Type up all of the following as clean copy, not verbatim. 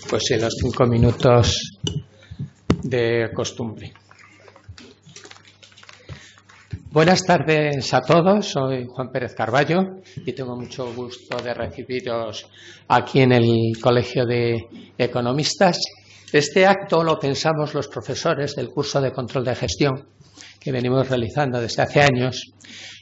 Pues sí, los 5 minutos de costumbre. Buenas tardes a todos, soy Juan Pérez Carballo y tengo mucho gusto de recibiros aquí en el Colegio de Economistas. Este acto lo pensamos los profesores del curso de control de gestión que venimos realizando desde hace años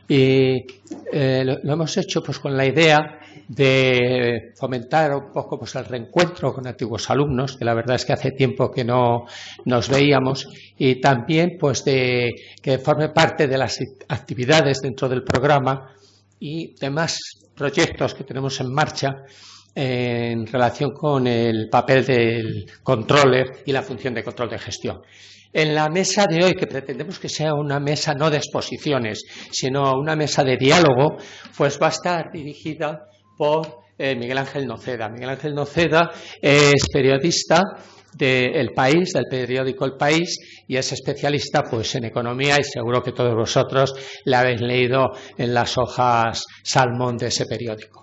y lo hemos hecho pues con la idea de fomentar un poco pues el reencuentro con antiguos alumnos, que la verdad es que hace tiempo que no nos veíamos, y también pues de que forme parte de las actividades dentro del programa y demás proyectos que tenemos en marcha en relación con el papel del controller y la función de control de gestión. En la mesa de hoy, que pretendemos que sea una mesa no de exposiciones, sino una mesa de diálogo, pues va a estar dirigida por Miguel Ángel Noceda. Miguel Ángel Noceda es periodista del País, del periódico El País, y es especialista pues en economía, y seguro que todos vosotros le habéis leído en las hojas salmón de ese periódico.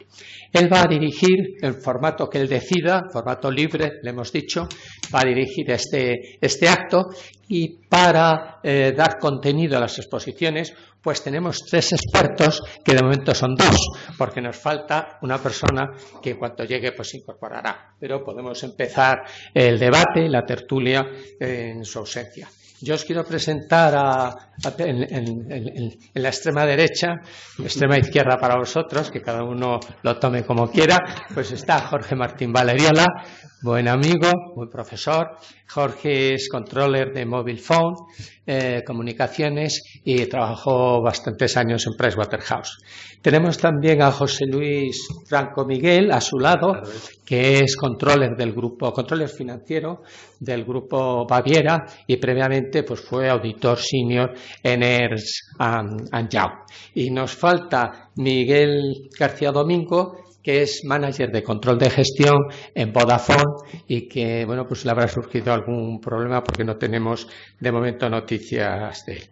Él va a dirigir, en formato que él decida, formato libre, le hemos dicho, va a dirigir este acto, y para dar contenido a las exposiciones, pues tenemos 3 expertos, que de momento son 2, porque nos falta una persona que en cuanto llegue pues se incorporará. Pero podemos empezar el debate, la tertulia en su ausencia. Yo os quiero presentar en la extrema derecha, extrema izquierda para vosotros, que cada uno lo tome como quiera, pues está Jorge Martín Valeriola, buen amigo, buen profesor. Jorge es controller de Mobile Phone, comunicaciones, y trabajó bastantes años en Pricewaterhouse. Tenemos también a José Luis Franco Miguel a su lado, que es controller del grupo, controller financiero del grupo Baviera, y previamente pues fue auditor senior en Ernst & Young. Y nos falta Miguel García Domingo, que es manager de control de gestión en Vodafone, y que, bueno, pues le habrá surgido algún problema porque no tenemos de momento noticias de él.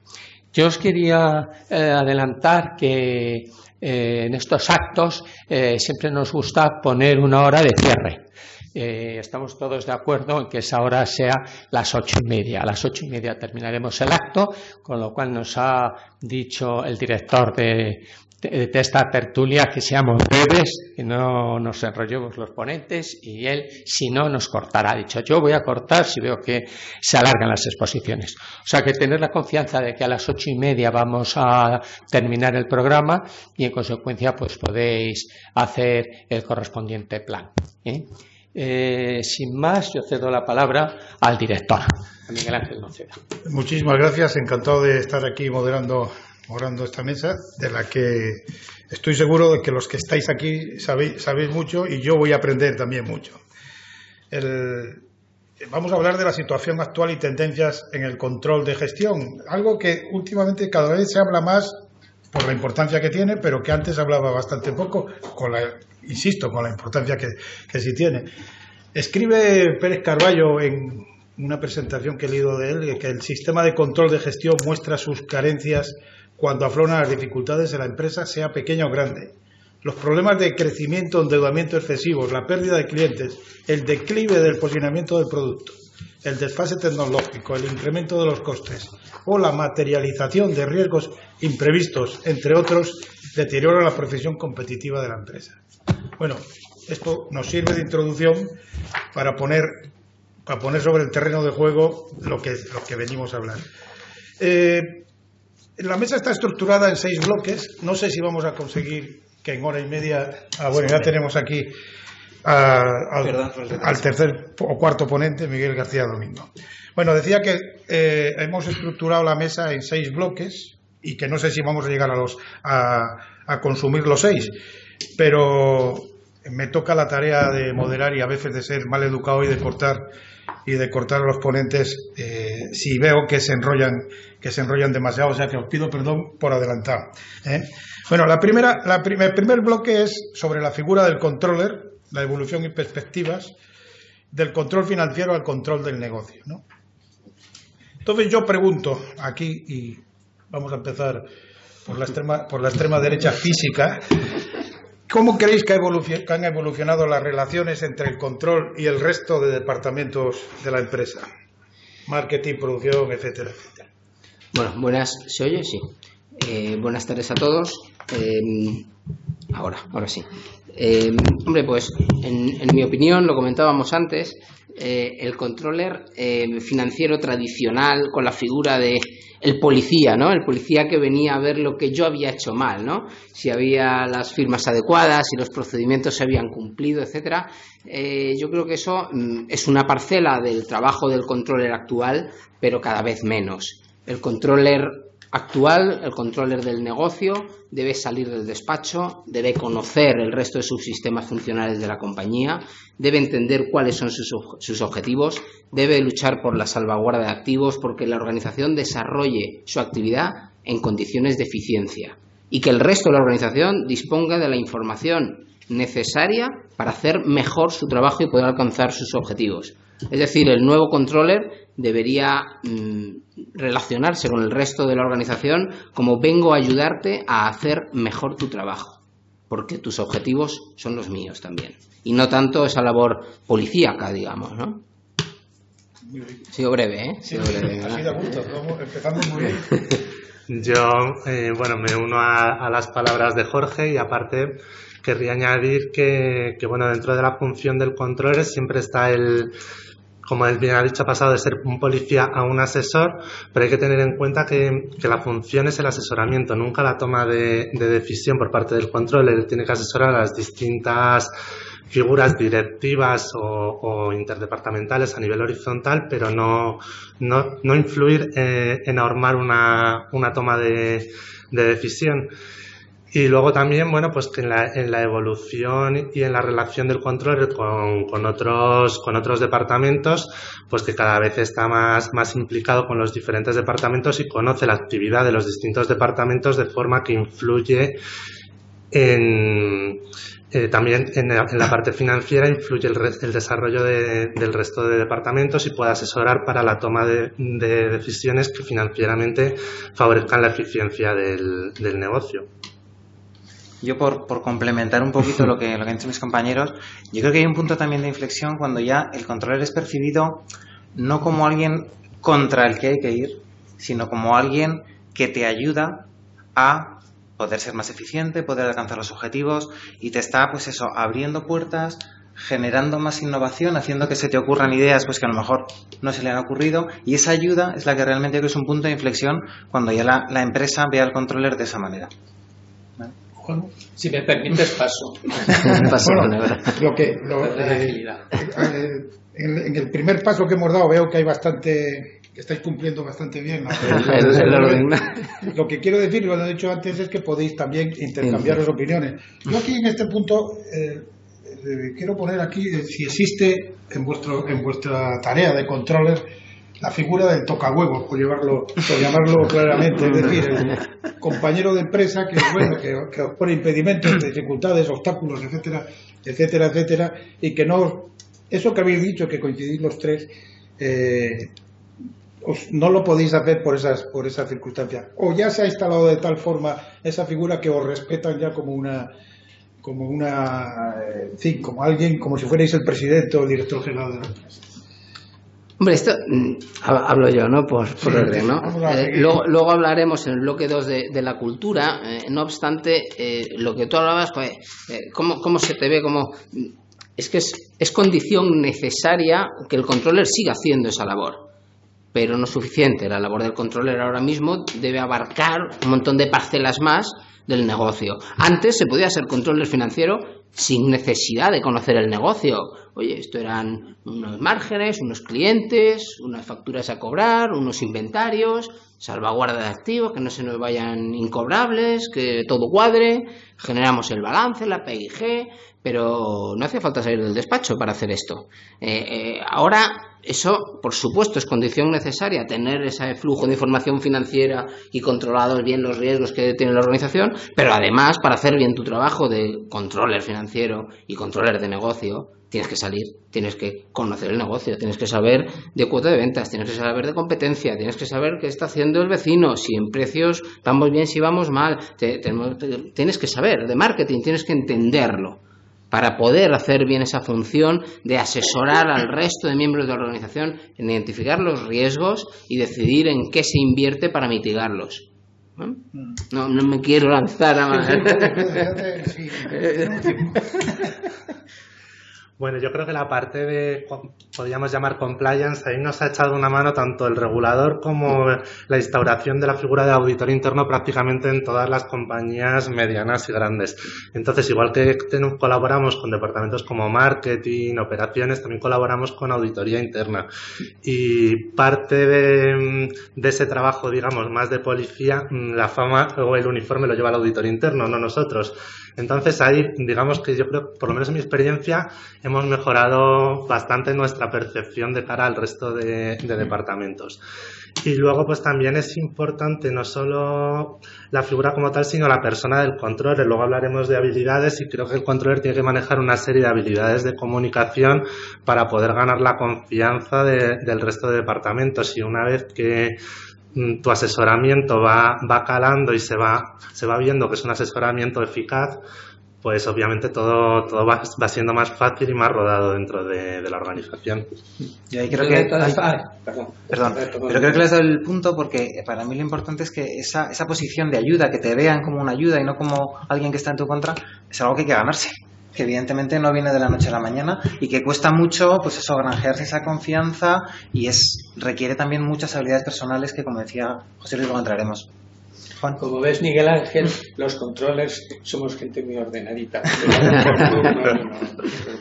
Yo os quería adelantar que en estos actos siempre nos gusta poner una hora de cierre. Estamos todos de acuerdo en que esa hora sea las 8:30. A las 8:30 terminaremos el acto, con lo cual nos ha dicho el director de esta tertulia que seamos breves, que no nos enrollemos los ponentes, y él, si no, nos cortará. Ha dicho, yo voy a cortar si veo que se alargan las exposiciones. O sea que tener la confianza de que a las 8:30 vamos a terminar el programa, y en consecuencia pues podéis hacer el correspondiente plan. Sin más, yo cedo la palabra al director, a Miguel Ángel Noceda. Muchísimas gracias, encantado de estar aquí moderando esta mesa, de la que estoy seguro de que los que estáis aquí sabéis mucho, y yo voy a aprender también mucho. Vamos a hablar de la situación actual y tendencias en el control de gestión, algo que últimamente cada vez se habla más por la importancia que tiene, pero que antes hablaba bastante poco, insisto, con la importancia que sí tiene. Escribe Pérez Carballo en una presentación que he leído de él, que el sistema de control de gestión muestra sus carencias cuando afloran las dificultades de la empresa, sea pequeña o grande. Los problemas de crecimiento, endeudamiento excesivos, la pérdida de clientes, el declive del posicionamiento del producto, el desfase tecnológico, el incremento de los costes o la materialización de riesgos imprevistos, entre otros, deterioran la profesión competitiva de la empresa. Bueno, esto nos sirve de introducción para poner sobre el terreno de juego lo que venimos a hablar. La mesa está estructurada en 6 bloques. No sé si vamos a conseguir que en hora y media... bueno, ya tenemos aquí al tercer o cuarto ponente, Miguel García Domingo. Bueno, decía que hemos estructurado la mesa en 6 bloques, y que no sé si vamos a llegar a consumir los 6, pero me toca la tarea de moderar y a veces de ser mal educado y de cortar a los ponentes si veo que se enrollan demasiado, o sea que os pido perdón por adelantado. Bueno, el primer bloque es sobre la figura del controller, la evolución y perspectivas del control financiero al control del negocio, ¿no? Entonces yo pregunto aquí, y vamos a empezar por la extrema derecha física, ¿Cómo creéis que han evolucionado las relaciones entre el control y el resto de departamentos de la empresa? Marketing, producción, etcétera, etcétera. Bueno, buenas, ¿se oye? Sí. Buenas tardes a todos. Ahora sí. Hombre, pues en mi opinión, lo comentábamos antes, el controller financiero tradicional, con la figura de el policía, ¿no? El policía que venía a ver lo que yo había hecho mal, ¿no? Si había las firmas adecuadas, si los procedimientos se habían cumplido, etcétera. Yo creo que eso es una parcela del trabajo del controller actual, pero cada vez menos. El controller actual, el controller del negocio, debe salir del despacho, debe conocer el resto de sus sistemas funcionales de la compañía, debe entender cuáles son sus objetivos, debe luchar por la salvaguarda de activos, porque la organización desarrolle su actividad en condiciones de eficiencia y que el resto de la organización disponga de la información necesaria para hacer mejor su trabajo y poder alcanzar sus objetivos. Es decir, el nuevo controller debería relacionarse con el resto de la organización como vengo a ayudarte a hacer mejor tu trabajo, porque tus objetivos son los míos también. Y no tanto esa labor policíaca, digamos, ¿no? Sigo breve, ¿eh? Sigo breve. Así de gusto, empezamos muy bien. Yo, me uno a las palabras de Jorge y aparte querría añadir que bueno, dentro de la función del controller siempre está como él bien ha dicho, ha pasado de ser un policía a un asesor, pero hay que tener en cuenta que la función es el asesoramiento, nunca la toma de decisión por parte del controller. Él tiene que asesorar a las distintas figuras directivas o interdepartamentales a nivel horizontal, pero no influir en normar una toma de decisión. Y luego también, bueno, pues que en la evolución y en la relación del controller con otros departamentos, pues que cada vez está más implicado con los diferentes departamentos y conoce la actividad de los distintos departamentos de forma que influye también en la parte financiera, influye el desarrollo del resto de departamentos y puede asesorar para la toma de decisiones que financieramente favorezcan la eficiencia del negocio. Yo por complementar un poquito lo que han dicho mis compañeros, yo creo que hay un punto también de inflexión cuando ya el controller es percibido no como alguien contra el que hay que ir, sino como alguien que te ayuda a poder ser más eficiente, poder alcanzar los objetivos y te está, pues eso, abriendo puertas, generando más innovación, haciendo que se te ocurran ideas pues que a lo mejor no se le han ocurrido, y esa ayuda es la que realmente creo que es un punto de inflexión cuando ya la empresa ve al controller de esa manera. ¿Vale? Si me permites, paso. En el primer paso que hemos dado veo que hay bastante, que estáis cumpliendo bastante bien, ¿no? Lo que quiero decir, lo he dicho antes, es que podéis también intercambiar opiniones. Yo aquí en este punto quiero poner aquí si existe en vuestra tarea de controller la figura del tocahuevos, por llamarlo claramente, es decir, el compañero de empresa que os pone impedimentos, dificultades, obstáculos, etcétera, etcétera, etcétera, y que no, eso que habéis dicho, que coincidís los tres, no lo podéis hacer por esas circunstancias, o ya se ha instalado de tal forma esa figura que os respetan ya como alguien, como si fuerais el presidente o el director general de la empresa. Hombre, esto hablo yo, ¿no? Por orden, ¿no? Luego hablaremos en el bloque 2 de la cultura. No obstante, lo que tú hablabas, pues, ¿cómo se te ve? Es que es condición necesaria que el controller siga haciendo esa labor, pero no es suficiente. La labor del controller ahora mismo debe abarcar un montón de parcelas más del negocio. Antes se podía ser controller financiero sin necesidad de conocer el negocio. Oye, esto eran unos márgenes, unos clientes, unas facturas a cobrar, unos inventarios, salvaguarda de activos, que no se nos vayan incobrables, que todo cuadre, generamos el balance, la PIG, pero no hacía falta salir del despacho para hacer esto. Ahora, eso, por supuesto, es condición necesaria, tener ese flujo de información financiera y controlados bien los riesgos que tiene la organización, pero además, para hacer bien tu trabajo de controller financiero y controller de negocio, tienes que salir, tienes que conocer el negocio, tienes que saber de cuota de ventas, tienes que saber de competencia, tienes que saber qué está haciendo el vecino, si en precios vamos bien, si vamos mal, tienes que saber de marketing, tienes que entenderlo para poder hacer bien esa función de asesorar al resto de miembros de la organización en identificar los riesgos y decidir en qué se invierte para mitigarlos. No me quiero lanzar a más. Bueno, yo creo que la parte de, podríamos llamar compliance, ahí nos ha echado una mano tanto el regulador como la instauración de la figura de auditor interno prácticamente en todas las compañías medianas y grandes. Entonces, igual que colaboramos con departamentos como marketing, operaciones, también colaboramos con auditoría interna. Y parte de ese trabajo, digamos, más de policía, la fama o el uniforme lo lleva el auditor interno, no nosotros. Entonces ahí, digamos que yo creo, por lo menos en mi experiencia, hemos mejorado bastante nuestra percepción de cara al resto de departamentos. Y luego pues también es importante no solo la figura como tal, sino la persona del controller. Luego hablaremos de habilidades y creo que el controller tiene que manejar una serie de habilidades de comunicación para poder ganar la confianza del resto de departamentos. Y una vez que tu asesoramiento va calando y se va viendo que es un asesoramiento eficaz, pues obviamente todo va siendo más fácil y más rodado dentro de la organización. Yo ahí creo que... Perdón, pero creo que le has dado el punto, porque para mí lo importante es que esa posición de ayuda, que te vean como una ayuda y no como alguien que está en tu contra, es algo que hay que ganarse, que evidentemente no viene de la noche a la mañana y que cuesta mucho, pues eso, granjearse esa confianza, y requiere también muchas habilidades personales que, como decía José Luis, luego entraremos. Juan. Como ves, Miguel Ángel, los controllers somos gente muy ordenadita.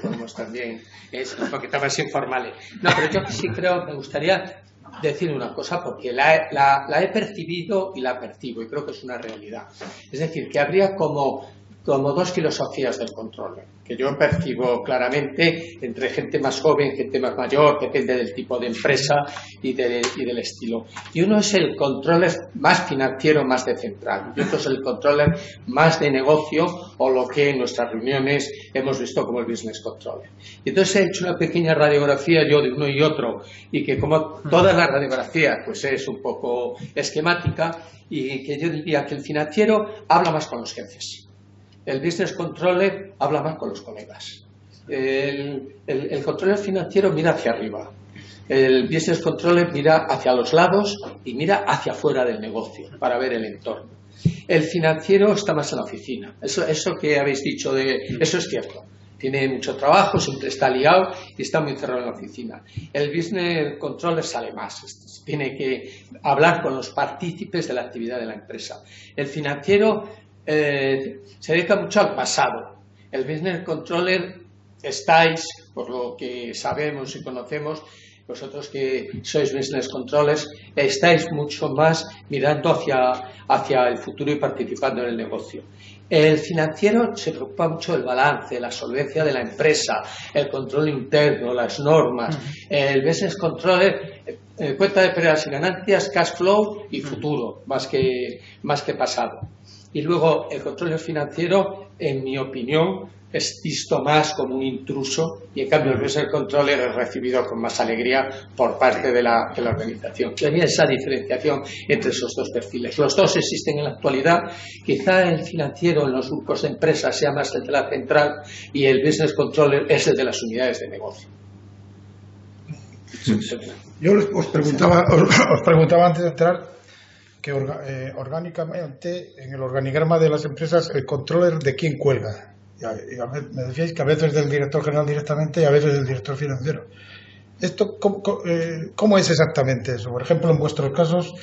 Podemos también, es un poquito más informales. No, pero yo sí creo, me gustaría decir una cosa, porque la he percibido y la percibo, y creo que es una realidad. Es decir, que habría como dos filosofías del controller, que yo percibo claramente entre gente más joven, gente más mayor, depende del tipo de empresa y del estilo. Y uno es el controller más financiero, más de central, y otro es el controller más de negocio, o lo que en nuestras reuniones hemos visto como el business controller. Y entonces he hecho una pequeña radiografía yo de uno y otro, y que como toda la radiografía pues es un poco esquemática, y que yo diría que el financiero habla más con los jefes. El business controller habla más con los colegas. El controller financiero mira hacia arriba. El business controller mira hacia los lados y mira hacia afuera del negocio para ver el entorno. El financiero está más en la oficina. Eso que habéis dicho, eso es cierto. Tiene mucho trabajo, siempre está liado y está muy cerrado en la oficina. El business controller sale más. Tiene que hablar con los partícipes de la actividad de la empresa. El financiero se dedica mucho al pasado. El business controller estáis, por lo que sabemos y conocemos, vosotros que sois business controllers, estáis mucho más mirando hacia el futuro y participando en el negocio. El financiero se preocupa mucho del balance, la solvencia de la empresa, el control interno, las normas. El business controller, cuenta de pérdidas y ganancias, cash flow y futuro, más que pasado. Y luego el control financiero, en mi opinión, es visto más como un intruso, y en cambio el business controller es recibido con más alegría por parte de la organización. Que había esa diferenciación entre esos dos perfiles. Los dos existen en la actualidad. Quizá el financiero en los grupos de empresas sea más el de la central y el business controller es el de las unidades de negocio. Yo os preguntaba antes de entrar que orgánicamente en el organigrama de las empresas el controller de quién cuelga. Me decíais que a veces del director general directamente y a veces del director financiero. ¿Esto cómo es exactamente eso? Por ejemplo, en vuestros casos,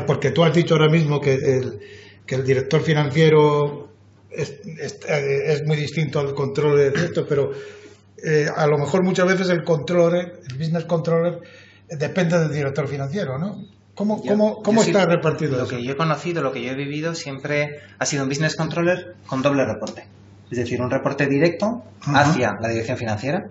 porque tú has dicho ahora mismo que el director financiero es muy distinto al controller de esto, pero a lo mejor muchas veces el business controller depende del director financiero, ¿no? ¿Cómo está repartido lo eso? Que yo he conocido, lo que yo he vivido, siempre ha sido un business controller con doble reporte. Es decir, un reporte directo hacia la dirección financiera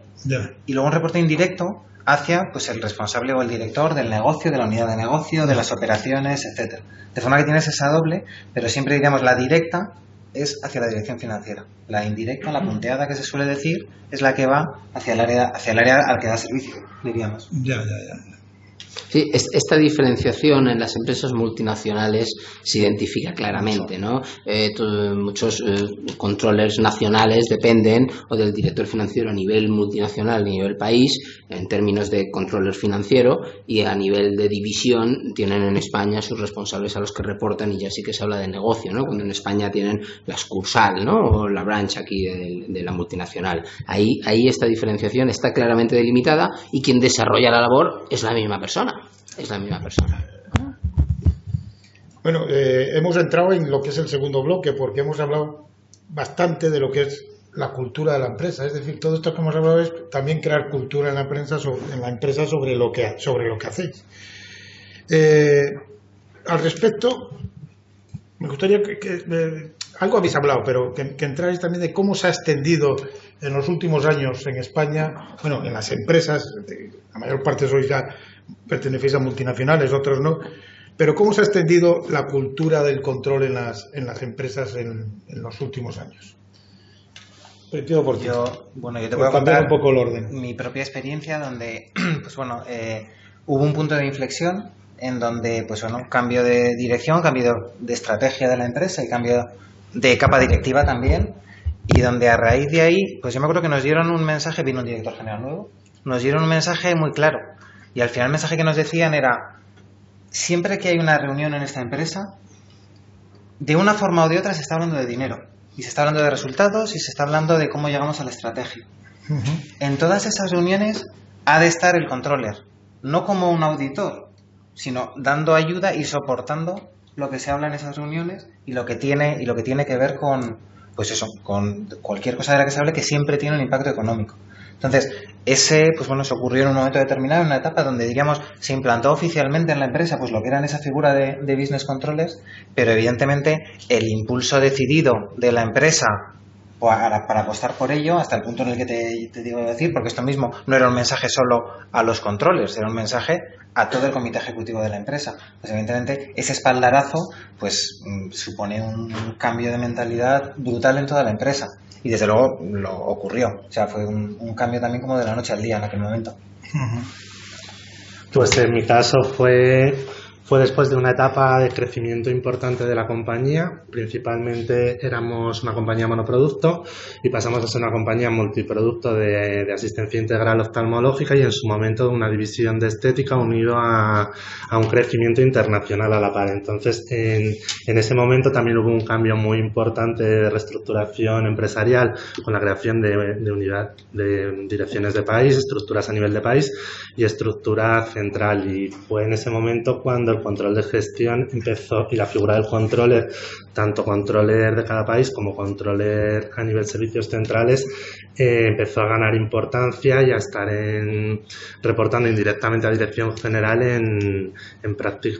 y luego un reporte indirecto hacia pues el responsable o el director del negocio, de la unidad de negocio, de las operaciones, etcétera. De forma que tienes esa doble, pero siempre diríamos la directa es hacia la dirección financiera. La indirecta, la punteada que se suele decir, es la que va hacia el área al que da servicio, diríamos. Ya. Sí, esta diferenciación en las empresas multinacionales se identifica claramente, ¿no? Muchos controllers nacionales dependen o del director financiero a nivel multinacional, a nivel país, en términos de controller financiero, y a nivel de división tienen en España sus responsables a los que reportan, y ya sí que se habla de negocio, ¿no? Cuando en España tienen la sucursal, ¿no? O la branch aquí de la multinacional. Ahí esta diferenciación está claramente delimitada, y quien desarrolla la labor es la misma persona. Bueno, hemos entrado en lo que es el segundo bloque, porque hemos hablado bastante de lo que es la cultura de la empresa. Es decir, todo esto que hemos hablado es también crear cultura en la empresa sobre lo que hacéis. Al respecto, me gustaría que algo habéis hablado, pero que entráis también de cómo se ha extendido en los últimos años en España, bueno, en las empresas, la mayor parte sois ya pertenecéis a multinacionales, otros no, pero cómo se ha extendido la cultura del control en las empresas en los últimos años. Yo te puedo cambiar un poco el orden. Mi propia experiencia, donde pues bueno, hubo un punto de inflexión en donde pues bueno, cambio de dirección, cambio de estrategia de la empresa y cambio de capa directiva también, y donde a raíz de ahí, pues yo me acuerdo que nos dieron un mensaje, vino un director general nuevo, nos dieron un mensaje muy claro, y al final el mensaje que nos decían era: siempre que hay una reunión en esta empresa, de una forma o de otra se está hablando de dinero, y se está hablando de resultados, y se está hablando de cómo llegamos a la estrategia. En todas esas reuniones ha de estar el controller, no como un auditor, sino dando ayuda y soportando lo que se habla en esas reuniones y lo que tiene que ver con, pues eso, con cualquier cosa de la que se hable que siempre tiene un impacto económico. Entonces, se ocurrió en un momento determinado, en una etapa donde, diríamos, se implantó oficialmente en la empresa pues lo que era esa figura de business controllers, pero evidentemente el impulso decidido de la empresa para apostar por ello, hasta el punto en el que te digo decir, porque esto mismo no era un mensaje solo a los controllers, era un mensaje a todo el comité ejecutivo de la empresa. Pues evidentemente ese espaldarazo pues supone un cambio de mentalidad brutal en toda la empresa. Y desde luego lo ocurrió. O sea, fue un cambio también como de la noche al día en aquel momento. Pues en mi caso fue después de una etapa de crecimiento importante de la compañía. Principalmente éramos una compañía monoproducto y pasamos a ser una compañía multiproducto de asistencia integral oftalmológica, y en su momento una división de estética unido a un crecimiento internacional a la par. Entonces, en ese momento también hubo un cambio muy importante de reestructuración empresarial con la creación de unidad de direcciones de país, estructuras a nivel de país y estructura central. Y fue en ese momento cuando el control de gestión empezó, y la figura del controller, tanto controller de cada país como controller a nivel servicios centrales, empezó a ganar importancia y a estar reportando indirectamente a dirección general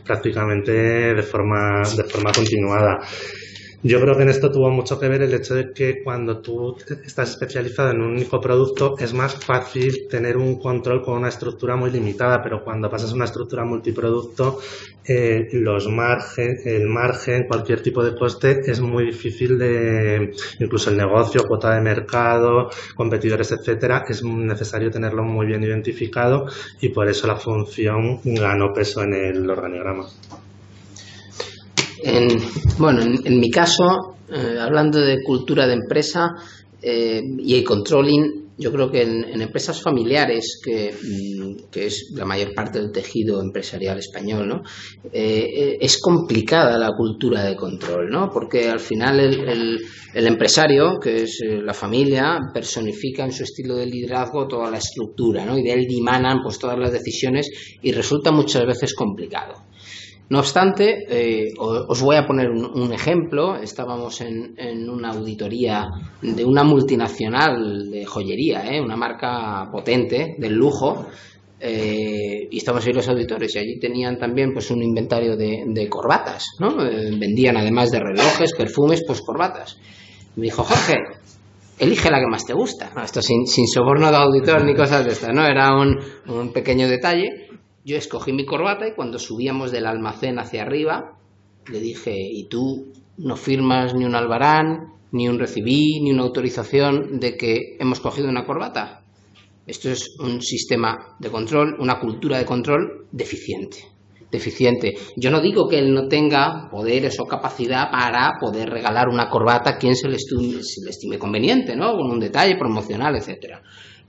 prácticamente de forma continuada. Yo creo que en esto tuvo mucho que ver el hecho de que cuando tú estás especializado en un único producto es más fácil tener un control con una estructura muy limitada, pero cuando pasas a una estructura multiproducto, el margen, cualquier tipo de coste es muy difícil incluso el negocio, cuota de mercado, competidores, etcétera, es necesario tenerlo muy bien identificado, y por eso la función ganó peso en el organigrama. En mi caso, hablando de cultura de empresa y el controlling, yo creo que en empresas familiares, que es la mayor parte del tejido empresarial español, ¿no? Es complicada la cultura de control, ¿no? Porque al final el empresario, que es la familia, personifica en su estilo de liderazgo toda la estructura, ¿no? Y de él dimanan pues todas las decisiones, y resulta muchas veces complicado. No obstante, os voy a poner un ejemplo. Estábamos en una auditoría de una multinacional de joyería, una marca potente del lujo, y estábamos ahí los auditores, y allí tenían también pues un inventario de corbatas, ¿no? Vendían, además de relojes, perfumes, pues corbatas. Me dijo: Jorge, elige la que más te gusta. No, esto sin soborno de auditor ni cosas de estas, ¿no? Era un pequeño detalle. Yo escogí mi corbata, y cuando subíamos del almacén hacia arriba le dije: ¿y tú no firmas ni un albarán, ni un recibí, ni una autorización de que hemos cogido una corbata. Esto es un sistema de control, una cultura de control deficiente. Yo no digo que él no tenga poderes o capacidad para poder regalar una corbata a quien se le estime conveniente, ¿no? Con un detalle promocional, etcétera.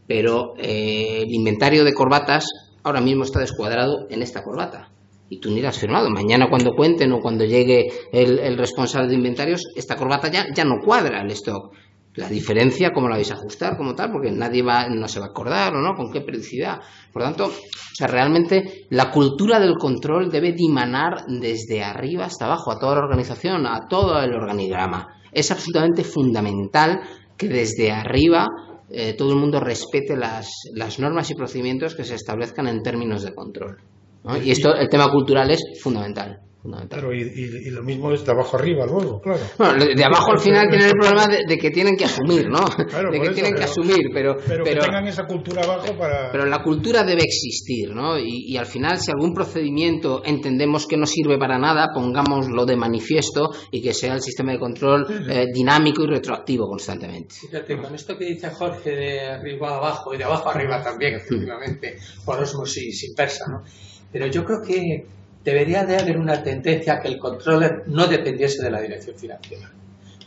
Pero el inventario de corbatas ahora mismo está descuadrado en esta corbata. Y tú ni la has firmado. Mañana cuando cuenten o cuando llegue el responsable de inventarios, esta corbata ya no cuadra el stock. La diferencia, ¿cómo la vais a ajustar? Como tal, porque nadie no se va a acordar, ¿o no? ¿Con qué periodicidad? Por lo tanto, o sea, realmente la cultura del control debe dimanar desde arriba hasta abajo, a toda la organización, a todo el organigrama. Es absolutamente fundamental que desde arriba todo el mundo respete las normas y procedimientos que se establezcan en términos de control, ¿no? Y esto, el tema cultural es fundamental. Claro, y lo mismo es de abajo arriba luego, claro. Bueno, de abajo al final tienen el problema de que tienen que asumir, ¿no? Claro, de que tienen que asumir, pero que tengan esa cultura abajo para... Pero la cultura debe existir, ¿no? Y al final, si algún procedimiento entendemos que no sirve para nada, pongámoslo de manifiesto y que sea el sistema de control dinámico y retroactivo constantemente. Fíjate, con esto que dice Jorge de arriba a abajo y de abajo a arriba también, efectivamente, por osmosis inversa, ¿no? Pero yo creo que debería de haber una tendencia a que el controller no dependiese de la dirección financiera,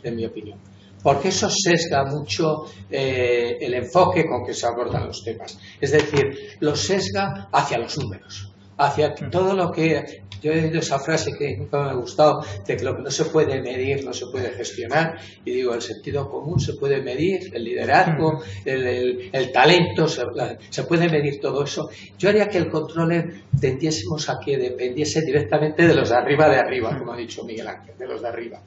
en mi opinión, porque eso sesga mucho el enfoque con que se abordan los temas. Es decir, lo sesga hacia los números, hacia todo lo que... Yo he oído esa frase que nunca me ha gustado, de que lo que no se puede medir no se puede gestionar, y digo, el sentido común se puede medir, el liderazgo, el talento, se puede medir todo eso. Yo haría que el controller tendiésemos a que dependiese directamente de los de arriba, como ha dicho Miguel Ángel, de los de arriba.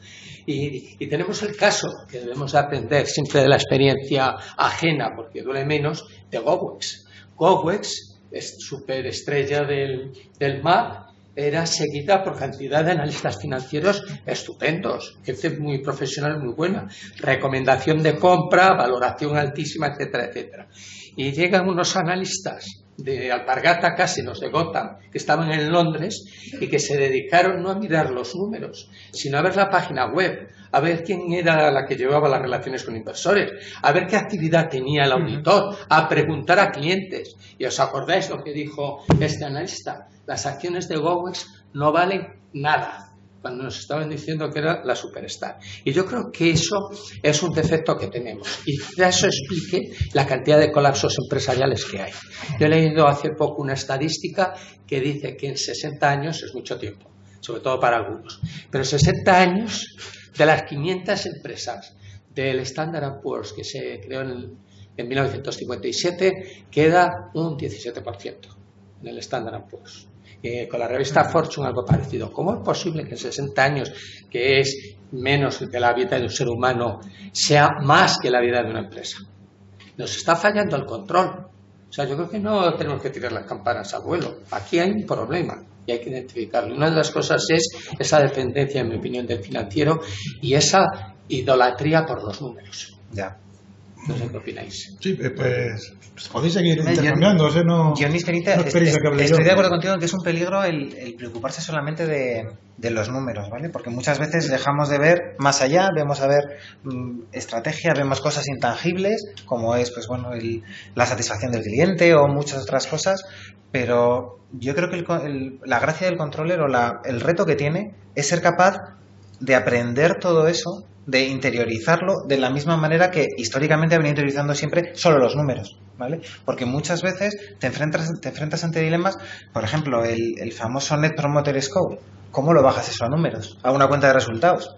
Y tenemos el caso, que debemos aprender siempre de la experiencia ajena, porque duele menos, de GoWex. GoWex es superestrella del MAP, era seguida por cantidad de analistas financieros estupendos, gente muy profesional, muy buena, recomendación de compra, valoración altísima, etcétera, etcétera. Y llegan unos analistas de Alpargata Casinos de Gotham, que estaban en Londres y que se dedicaron no a mirar los números, sino a ver la página web, a ver quién era la que llevaba las relaciones con inversores, a ver qué actividad tenía el auditor, a preguntar a clientes. Y os acordáis lo que dijo este analista: las acciones de GoWex no valen nada, cuando nos estaban diciendo que era la superstar. Y yo creo que eso es un defecto que tenemos, y quizá eso explique la cantidad de colapsos empresariales que hay. Yo he leído hace poco una estadística que dice que en 60 años es mucho tiempo, sobre todo para algunos, pero 60 años, de las 500 empresas del Standard & Poor's que se creó en 1957, queda un 17% en el Standard & Poor's. Con la revista Fortune algo parecido. ¿Cómo es posible que en 60 años, que es menos que la vida de un ser humano, sea más que la vida de una empresa? Nos está fallando el control. O sea, yo creo que no tenemos que tirar las campanas al vuelo. Aquí hay un problema y hay que identificarlo. Una de las cosas es esa dependencia, en mi opinión, del financiero y esa idolatría por los números. Ya. No sé qué opináis. Sí, pues podéis seguir intercambiando. Yo ni estoy de acuerdo contigo en que es un peligro el preocuparse solamente de los números, ¿vale? Porque muchas veces dejamos de ver más allá, vemos a ver estrategia, vemos cosas intangibles, como es, pues bueno, la satisfacción del cliente o muchas otras cosas, pero yo creo que la gracia del controller o el reto que tiene es ser capaz de aprender todo eso, de interiorizarlo de la misma manera que históricamente ha venido interiorizando siempre solo los números, ¿vale? Porque muchas veces te enfrentas ante dilemas, por ejemplo, el famoso Net Promoter Score. ¿Cómo lo bajas eso a números? A una cuenta de resultados.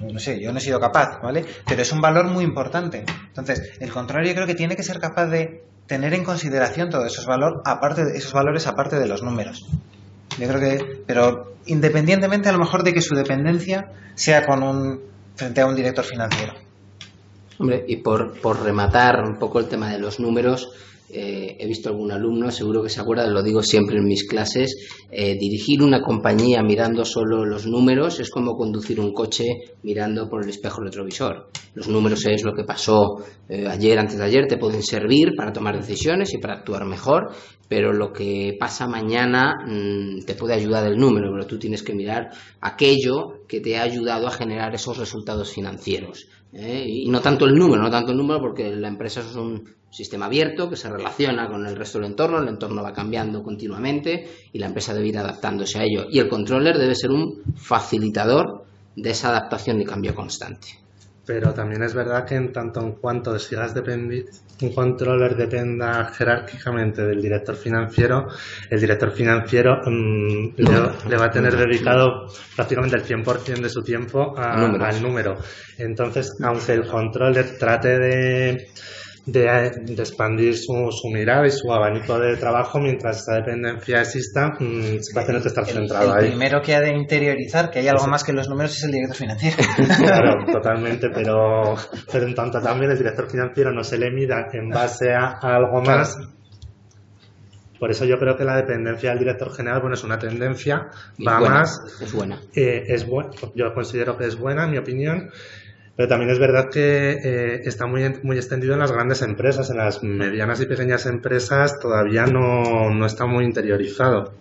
No sé, yo no he sido capaz, ¿vale? Pero es un valor muy importante. Entonces, el controller yo creo que tiene que ser capaz de tener en consideración todos esos valores aparte de los números. Yo creo que, pero independientemente a lo mejor de que su dependencia sea frente a un director financiero. Hombre, y por rematar un poco el tema de los números, he visto algún alumno, seguro que se acuerda, lo digo siempre en mis clases, dirigir una compañía mirando solo los números es como conducir un coche mirando por el espejo retrovisor. Los números es lo que pasó ayer, antes de ayer, te pueden servir para tomar decisiones y para actuar mejor, pero lo que pasa mañana te puede ayudar el número, pero tú tienes que mirar aquello que te ha ayudado a generar esos resultados financieros. Y no tanto el número, porque la empresa es un sistema abierto que se relaciona con el resto del entorno, el entorno va cambiando continuamente y la empresa debe ir adaptándose a ello. Y el controller debe ser un facilitador de esa adaptación y cambio constante. Pero también es verdad que en tanto en cuanto un controller dependa jerárquicamente del director financiero, el director financiero le va a tener dedicado prácticamente el 100% de su tiempo al número. Entonces, aunque el controller trate de expandir su mirada y su abanico de trabajo, mientras esa dependencia exista, va a tener que estar centrado ahí. El primero que ha de interiorizar que hay algo más que los números es el director financiero. Claro, totalmente, pero en tanto también el director financiero no se le mida en base a algo más. Por eso yo creo que la dependencia del director general, bueno, es una tendencia, Es buena. Yo considero que es buena, en mi opinión. Pero también es verdad que está muy extendido en las grandes empresas. En las medianas y pequeñas empresas todavía no está muy interiorizado.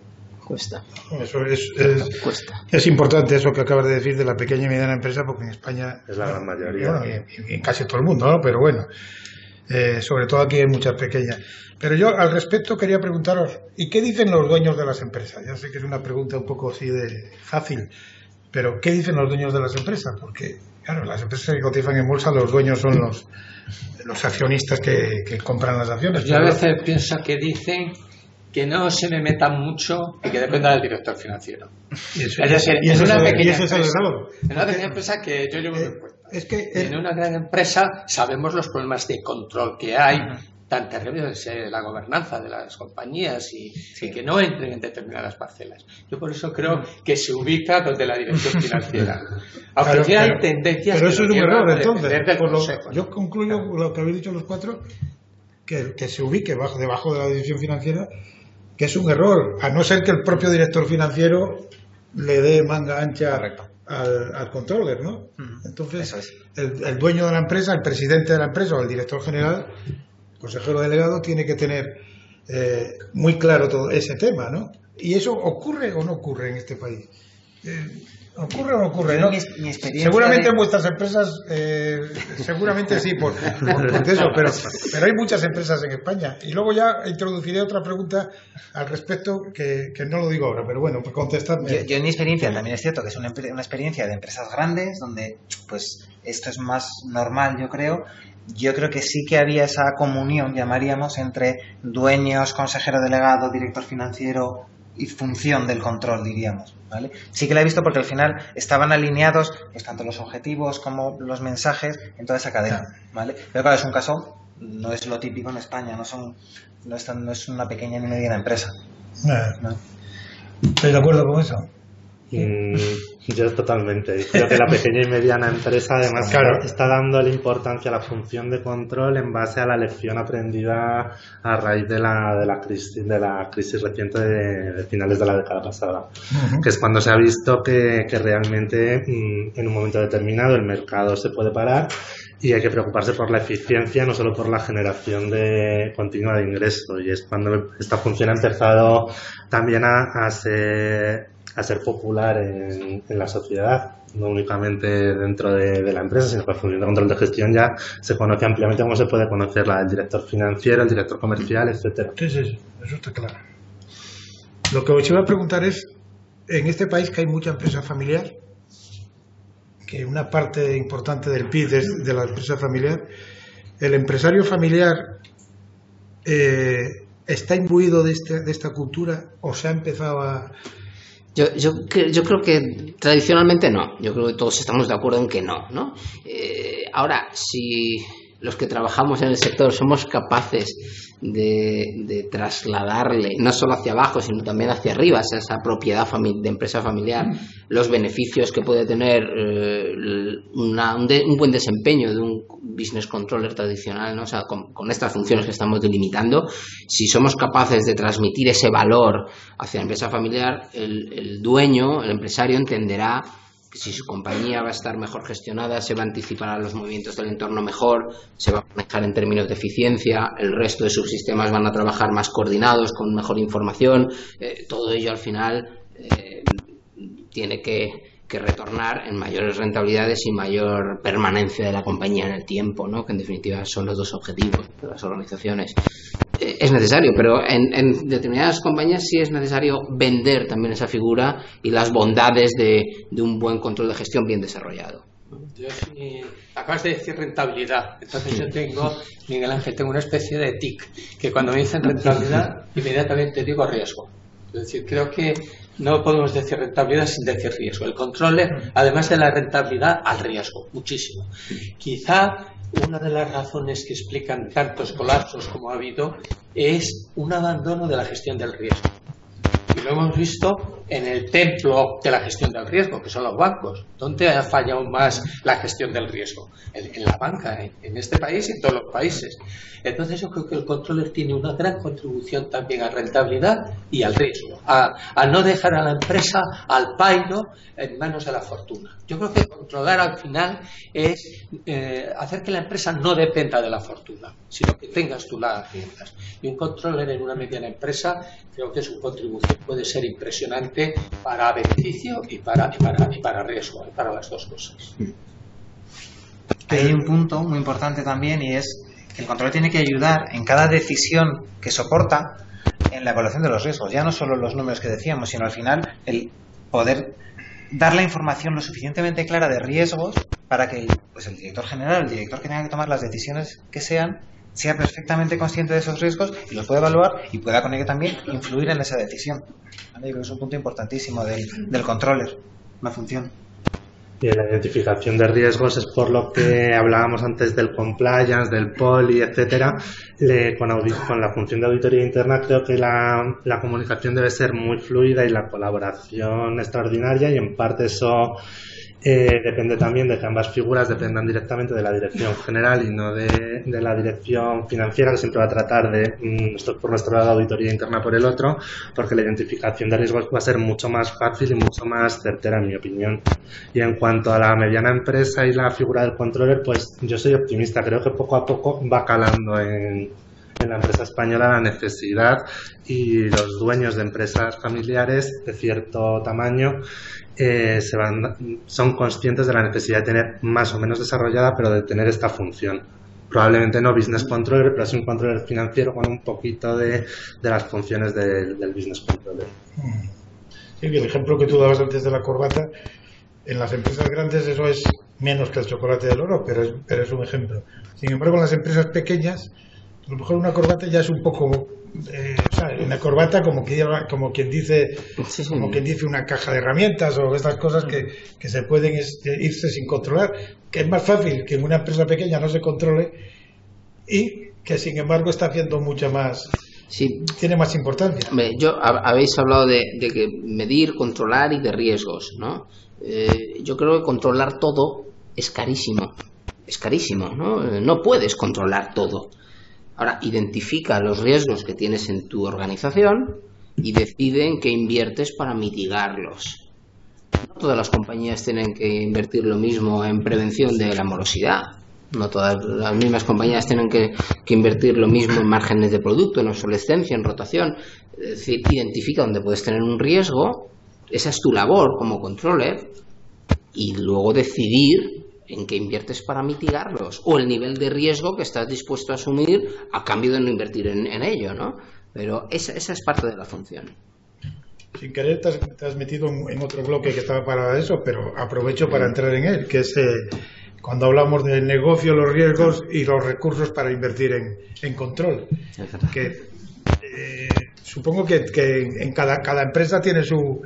Cuesta. Eso es importante eso que acabas de decir de la pequeña y mediana empresa, porque en España es la gran mayoría. Bueno, y en casi todo el mundo, ¿no? Pero bueno, sobre todo aquí hay muchas pequeñas. Pero yo al respecto quería preguntaros, ¿y qué dicen los dueños de las empresas? Ya sé que es una pregunta un poco así de fácil, pero ¿qué dicen los dueños de las empresas? Porque claro, las empresas que cotizan en bolsa, los dueños son los accionistas que compran las acciones. Yo a veces pienso que dicen que no se me metan mucho y que dependa del director financiero. En una pequeña empresa que yo llevo en cuenta. En una gran empresa sabemos los problemas de control que hay, tan terribles de la gobernanza de las compañías y que no entren en determinadas parcelas. Yo por eso creo que se ubica donde la dirección financiera. Aunque hay tendencias... Pero eso es un error, entonces. Consejo, yo concluyo lo que habéis dicho los cuatro, que se ubique debajo de la dirección financiera, que es un error, a no ser que el propio director financiero le dé manga ancha al controller, ¿no? Entonces, el dueño de la empresa, el presidente de la empresa o el director general, consejero delegado, tiene que tener muy claro todo ese tema, ¿no? ¿Y eso ocurre o no ocurre en este país? ¿Ocurre o no ocurre? ¿No? Seguramente en vuestras empresas, seguramente sí, por eso, pero hay muchas empresas en España. Y luego ya introduciré otra pregunta al respecto, que no lo digo ahora, pero bueno, pues contestadme. Yo en mi experiencia también es cierto que es una experiencia de empresas grandes, donde pues esto es más normal, yo creo. Yo creo que sí que había esa comunión, llamaríamos, entre dueños, consejero delegado, director financiero y función del control, diríamos, ¿vale? Sí que la he visto porque al final estaban alineados pues tanto los objetivos como los mensajes en toda esa cadena, ¿vale? Pero claro, es un caso, no es lo típico en España, no es una pequeña ni mediana empresa. ¿No? ¿Estoy de acuerdo con eso? Yo totalmente. Creo que la pequeña y mediana empresa además está dando la importancia a la función de control en base a la lección aprendida a raíz de la crisis reciente de finales de la década pasada, que es cuando se ha visto que realmente en un momento determinado el mercado se puede parar y hay que preocuparse por la eficiencia, no solo por la generación continua de ingresos, y es cuando esta función ha empezado también a ser popular en la sociedad, no únicamente dentro de la empresa, sino que la función de control de gestión ya se conoce ampliamente, como se puede conocer la del director financiero, el director comercial, etcétera. Sí, eso está claro. Lo que os iba a preguntar es, en este país que hay mucha empresa familiar, que una parte importante del PIB es de la empresa familiar, ¿el empresario familiar está imbuido de esta cultura o se ha empezado a...? Yo creo que tradicionalmente no. Yo creo que todos estamos de acuerdo en que no. Ahora, si los que trabajamos en el sector somos capaces de trasladarle, no solo hacia abajo, sino también hacia arriba, a esa propiedad de empresa familiar, los beneficios que puede tener un buen desempeño de un business controller tradicional, ¿no? O sea, con estas funciones que estamos delimitando, si somos capaces de transmitir ese valor hacia la empresa familiar, el dueño, el empresario, entenderá que si su compañía va a estar mejor gestionada, se va a anticipar a los movimientos del entorno mejor, se va a manejar en términos de eficiencia, el resto de subsistemas van a trabajar más coordinados, con mejor información, todo ello al final tiene que retornar en mayores rentabilidades y mayor permanencia de la compañía en el tiempo, ¿no? Que en definitiva son los dos objetivos de las organizaciones. Es necesario, pero en determinadas compañías sí es necesario vender también esa figura y las bondades de un buen control de gestión bien desarrollado. Yo acabas de decir rentabilidad, entonces yo tengo, Miguel Ángel, tengo una especie de tic, que cuando me dicen rentabilidad inmediatamente digo riesgo. Es decir, creo que no podemos decir rentabilidad sin decir riesgo. El controller, además de la rentabilidad, al riesgo, muchísimo. Quizá una de las razones que explican tantos colapsos como ha habido es un abandono de la gestión del riesgo. Y lo hemos visto en el templo de la gestión del riesgo, que son los bancos. ¿Dónde ha fallado más la gestión del riesgo? En la banca, en este país y en todos los países. Entonces yo creo que el controller tiene una gran contribución también a rentabilidad y al riesgo, a no dejar a la empresa al pairo en manos de la fortuna. Yo creo que controlar al final es hacer que la empresa no dependa de la fortuna, sino que tengas tú las riendas. Y un controller en una mediana empresa, creo que su contribución puede ser impresionante para beneficio y para riesgo, para las dos cosas. Hay un punto muy importante también, y es que el control tiene que ayudar en cada decisión que soporta en la evaluación de los riesgos. Ya no solo los números que decíamos, sino al final el poder dar la información lo suficientemente clara de riesgos para que el director general, el director que tenga que tomar las decisiones que sean, sea perfectamente consciente de esos riesgos y los pueda evaluar y pueda con ello también influir en esa decisión. Yo creo que es un punto importantísimo del controller, una función. Y la identificación de riesgos es por lo que hablábamos antes del compliance, del poli, etcétera. Con la función de auditoría interna creo que la comunicación debe ser muy fluida y la colaboración extraordinaria, y en parte eso depende también de que ambas figuras dependan directamente de la dirección general y no de la dirección financiera, que siempre va a tratar de esto por nuestro lado, auditoría interna por el otro, porque la identificación de riesgos va a ser mucho más fácil y mucho más certera, en mi opinión. Y en cuanto a la mediana empresa y la figura del controller, pues yo soy optimista, creo que poco a poco va calando en la empresa española la necesidad, y los dueños de empresas familiares de cierto tamaño son conscientes de la necesidad de tener más o menos desarrollada, pero de tener esta función. Probablemente no business controller, pero sí un controller financiero con un poquito de las funciones del business controller. Sí, el ejemplo que tú dabas antes de la corbata, en las empresas grandes eso es menos que el chocolate del oro, pero es un ejemplo. Sin embargo, en las empresas pequeñas, a lo mejor una corbata ya es un poco una corbata como quien dice una caja de herramientas o estas cosas que se pueden irse sin controlar, que es más fácil que en una empresa pequeña no se controle y que sin embargo está haciendo mucha más, tiene más importancia. Habéis hablado de que medir, controlar y de riesgos, ¿no? Yo creo que controlar todo es carísimo, ¿no? No puedes controlar todo. Ahora, identifica los riesgos que tienes en tu organización y decide en qué inviertes para mitigarlos. No todas las compañías tienen que invertir lo mismo en prevención de la morosidad. No todas las mismas compañías tienen que invertir lo mismo en márgenes de producto, en obsolescencia, en rotación. Es decir, identifica dónde puedes tener un riesgo, esa es tu labor como controller, y luego decidir en qué inviertes para mitigarlos, o el nivel de riesgo que estás dispuesto a asumir a cambio de no invertir en ello, ¿no? Pero esa es parte de la función. Sin querer te has metido en otro bloque que estaba para eso, pero aprovecho para entrar en él, que es cuando hablamos del negocio, los riesgos y los recursos para invertir en control. Que supongo que en cada empresa tiene su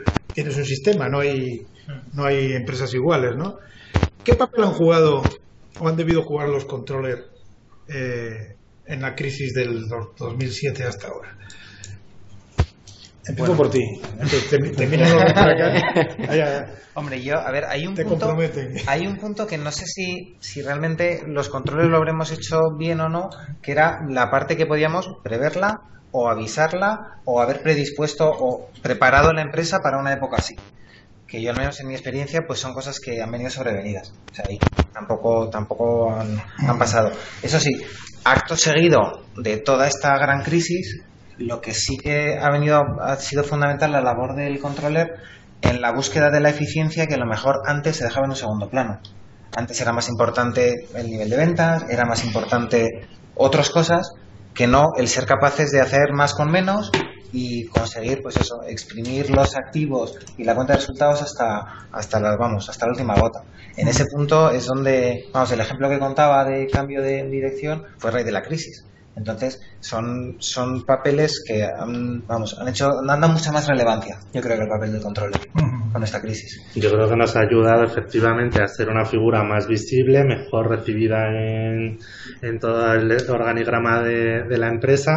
sistema, no hay empresas iguales, ¿no? ¿Qué papel han jugado o han debido jugar los controllers en la crisis del 2007 hasta ahora? Empiezo por ti. Termina por acá. Hombre, a ver, hay un punto que no sé si realmente los controles lo habremos hecho bien o no, que era la parte que podíamos preverla o avisarla o haber predispuesto o preparado la empresa para una época así. Que yo, al menos en mi experiencia, pues son cosas que han venido sobrevenidas. O sea, ahí tampoco han pasado. Eso sí, acto seguido de toda esta gran crisis, lo que sí que ha sido fundamental la labor del controller en la búsqueda de la eficiencia, que a lo mejor antes se dejaba en un segundo plano. Antes era más importante el nivel de ventas, era más importante otras cosas que no el ser capaces de hacer más con menos y conseguir, pues eso, exprimir los activos y la cuenta de resultados hasta la última gota. En ese punto es donde, el ejemplo que contaba de cambio de dirección fue a raíz de la crisis. Entonces, son papeles que han dado mucha más relevancia, yo creo, que el papel del controller con esta crisis. Yo creo que nos ha ayudado efectivamente a ser una figura más visible, mejor recibida en todo el organigrama de la empresa.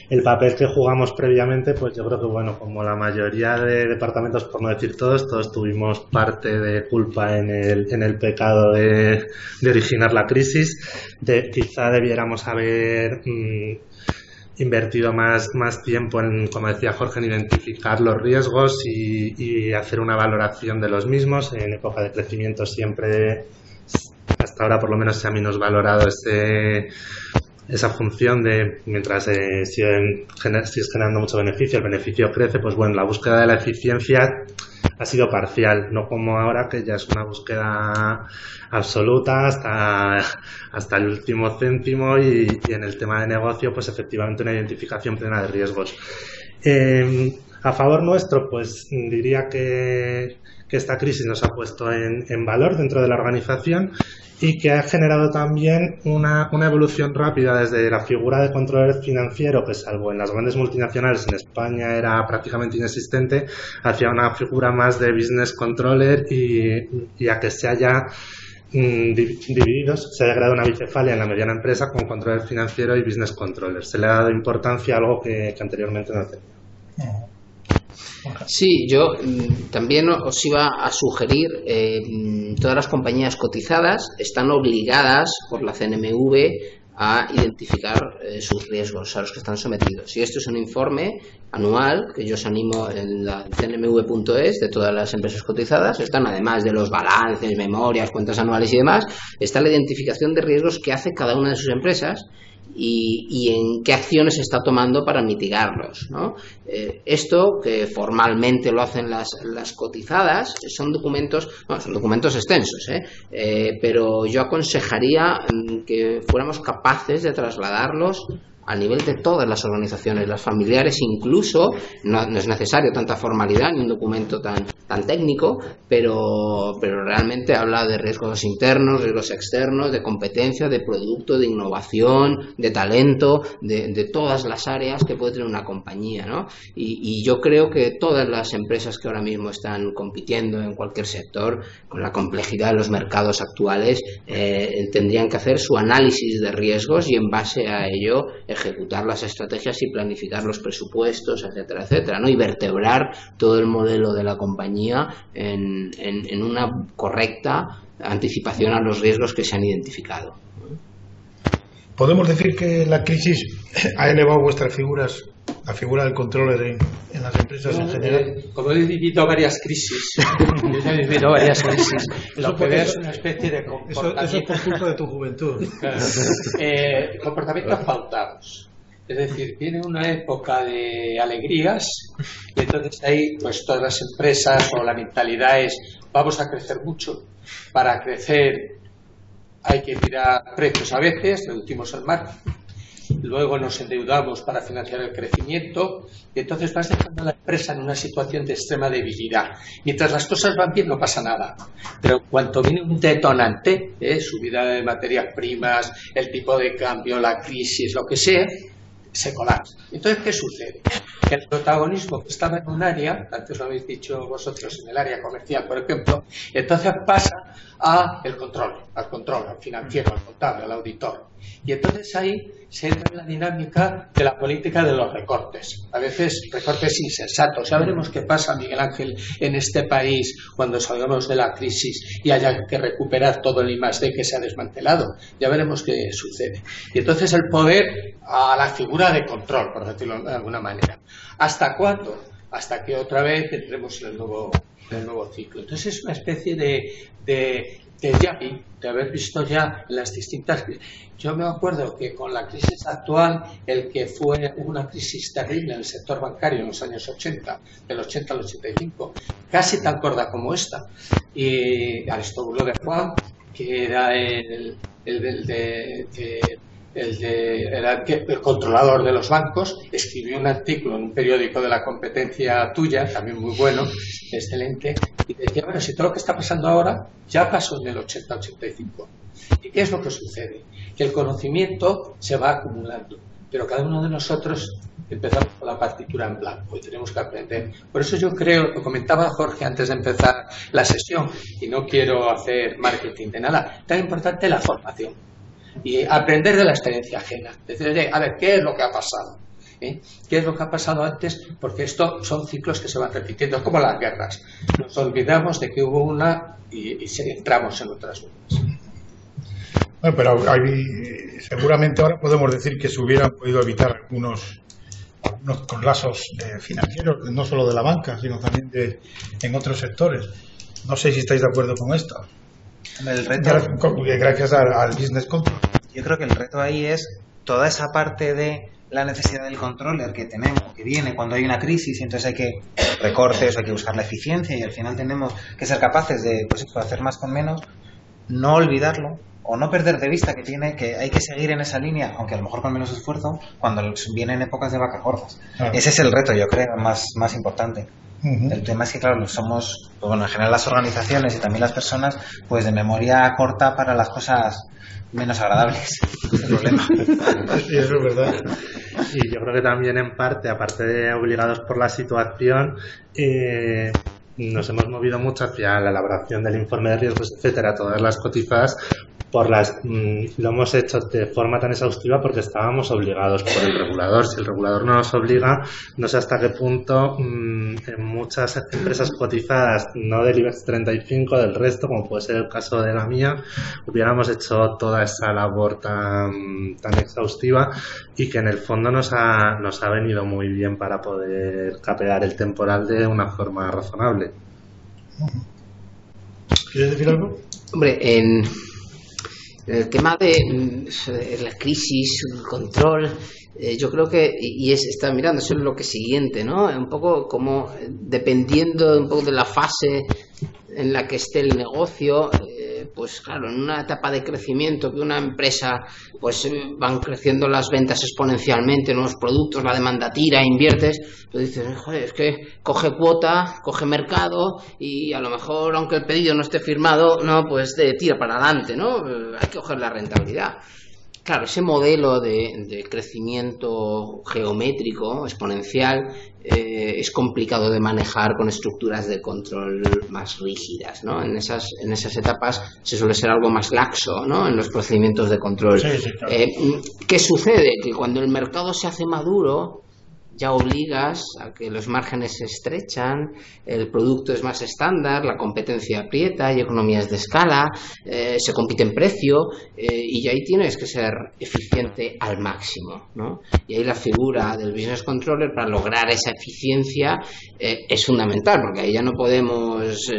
El papel que jugamos previamente, pues yo creo que, bueno, como la mayoría de departamentos, por no decir todos tuvimos parte de culpa en el pecado de originar la crisis. Quizá debiéramos haber invertido más tiempo en, como decía Jorge, en identificar los riesgos y hacer una valoración de los mismos. En época de crecimiento siempre, hasta ahora por lo menos, se ha minusvalorado esa función de, mientras sigues generando mucho beneficio, el beneficio crece, pues bueno, la búsqueda de la eficiencia ha sido parcial, no como ahora, que ya es una búsqueda absoluta hasta el último céntimo, y en el tema de negocio, pues efectivamente una identificación plena de riesgos. A favor nuestro, pues diría que esta crisis nos ha puesto en valor dentro de la organización y que ha generado también una evolución rápida desde la figura de controller financiero, que salvo en las grandes multinacionales en España era prácticamente inexistente, hacia una figura más de business controller y a que se haya dividido, se haya creado una bicefalia en la mediana empresa con controller financiero y business controller. Se le ha dado importancia a algo que anteriormente no tenía. Sí, yo también os iba a sugerir, todas las compañías cotizadas están obligadas por la CNMV a identificar sus riesgos a los que están sometidos. Y esto es un informe anual que yo os animo en la cnmv.es de todas las empresas cotizadas. Están, además de los balances, memorias, cuentas anuales y demás, está la identificación de riesgos que hace cada una de sus empresas y en qué acciones se está tomando para mitigarlos, ¿no? Esto, que formalmente lo hacen las cotizadas, son documentos extensos, pero yo aconsejaría que fuéramos capaces de trasladarlos a nivel de todas las organizaciones, las familiares incluso. No es necesario tanta formalidad ni un documento tan técnico, pero realmente habla de riesgos internos, riesgos externos, de competencia, de producto, de innovación, de talento, de todas las áreas que puede tener una compañía, ¿no? Y yo creo que todas las empresas que ahora mismo están compitiendo en cualquier sector, con la complejidad de los mercados actuales, tendrían que hacer su análisis de riesgos y en base a ello ejecutar las estrategias y planificar los presupuestos, etcétera, etcétera, ¿no? Y vertebrar todo el modelo de la compañía en una correcta anticipación a los riesgos que se han identificado. ¿Podemos decir que la crisis ha elevado vuestras figuras, la figura del controller en las empresas en general? Como he vivido varias crisis, lo que veo es una especie de comportamiento. Eso es por culpa de tu juventud. Claro. Comportamientos pautados. Es decir, viene una época de alegrías y entonces ahí pues todas las empresas, o la mentalidad es: vamos a crecer mucho. Para crecer hay que tirar precios a veces, reducimos el margen, luego nos endeudamos para financiar el crecimiento y entonces vas dejando a la empresa en una situación de extrema debilidad. Mientras las cosas van bien no pasa nada, pero cuando viene un detonante, subida de materias primas, el tipo de cambio, la crisis, lo que sea, se colapsa. Entonces, ¿qué sucede? Que el protagonismo que estaba en un área, antes lo habéis dicho vosotros, en el área comercial, por ejemplo, entonces pasa a el control, al control, al financiero, al contable, al auditor. Y entonces ahí se entra en la dinámica de la política de los recortes, a veces recortes insensatos. Ya veremos qué pasa, Miguel Ángel, en este país cuando salgamos de la crisis y haya que recuperar todo el I+D que se ha desmantelado. Ya veremos qué sucede. Y entonces el poder a la figura de control, por decirlo de alguna manera. ¿Hasta cuándo? Hasta que otra vez entremos en el nuevo ciclo. Entonces es una especie de haber visto ya las distintas. Yo me acuerdo que con la crisis actual, una crisis terrible en el sector bancario en los años 80, del 80 al 85, casi tan gorda como esta. Y Aristóbulo de Juan, que era el controlador de los bancos, escribió un artículo en un periódico de la competencia tuya, también muy bueno, excelente, y decía, bueno, si todo lo que está pasando ahora ya pasó en el 80-85. ¿Y qué es lo que sucede? Que el conocimiento se va acumulando, pero cada uno de nosotros empezamos con la partitura en blanco y tenemos que aprender. Por eso yo creo, lo comentaba Jorge antes de empezar la sesión, y no quiero hacer marketing de nada, tan importante la formación. Y aprender de la experiencia ajena. Decir, oye, a ver, ¿qué es lo que ha pasado? ¿Qué es lo que ha pasado antes? Porque esto son ciclos que se van repitiendo, es como las guerras. Nos olvidamos de que hubo una y entramos en otras nuevas. Bueno, pero seguramente ahora podemos decir que se hubieran podido evitar algunos colapsos financieros, no solo de la banca, sino también en otros sectores. No sé si estáis de acuerdo con esto. El reto, gracias al business control. Yo creo que el reto ahí es toda esa parte de la necesidad del controller que tenemos, que viene cuando hay una crisis, y entonces hay que recortes, hay que buscar la eficiencia, y al final tenemos que ser capaces de hacer más con menos, no olvidarlo o no perder de vista que hay que seguir en esa línea, aunque a lo mejor con menos esfuerzo, cuando vienen épocas de vacas gordas. Ese es el reto, yo creo, más importante. El tema es que, claro, somos, en general las organizaciones y también las personas, pues de memoria corta para las cosas menos agradables. Es el problema. Sí, eso es verdad. Y yo creo que también en parte, aparte de obligados por la situación, nos hemos movido mucho hacia la elaboración del informe de riesgos, etcétera, todas las cotizadas. Lo hemos hecho de forma tan exhaustiva porque estábamos obligados por el regulador. Si el regulador no nos obliga, no sé hasta qué punto en muchas empresas cotizadas, no del IBEX 35, del resto, como puede ser el caso de la mía, hubiéramos hecho toda esa labor tan exhaustiva, y que en el fondo nos ha venido muy bien para poder capear el temporal de una forma razonable. ¿Quieres decir algo? Hombre, en el tema de la crisis, el control, yo creo que, está mirando, eso es lo que siguiente, ¿no? Un poco como dependiendo un poco de la fase en la que esté el negocio, pues claro, en una etapa de crecimiento que una empresa, pues van creciendo las ventas exponencialmente, nuevos productos, la demanda tira, inviertes, tú dices, joder, es que coge cuota, coge mercado, y a lo mejor, aunque el pedido no esté firmado, no, pues tira para adelante, ¿no? Hay que coger la rentabilidad. Claro, ese modelo de crecimiento geométrico, exponencial, es complicado de manejar con estructuras de control más rígidas, ¿no? En esas etapas se suele ser algo más laxo, ¿no? En los procedimientos de control. Sí, claro. ¿Qué sucede? Que cuando el mercado se hace maduro, ya obligas a que los márgenes se estrechan, el producto es más estándar, la competencia aprieta, hay economías de escala, se compite en precio, y ahí tienes que ser eficiente al máximo, ¿no? Y ahí la figura del business controller para lograr esa eficiencia es fundamental, porque ahí ya no podemos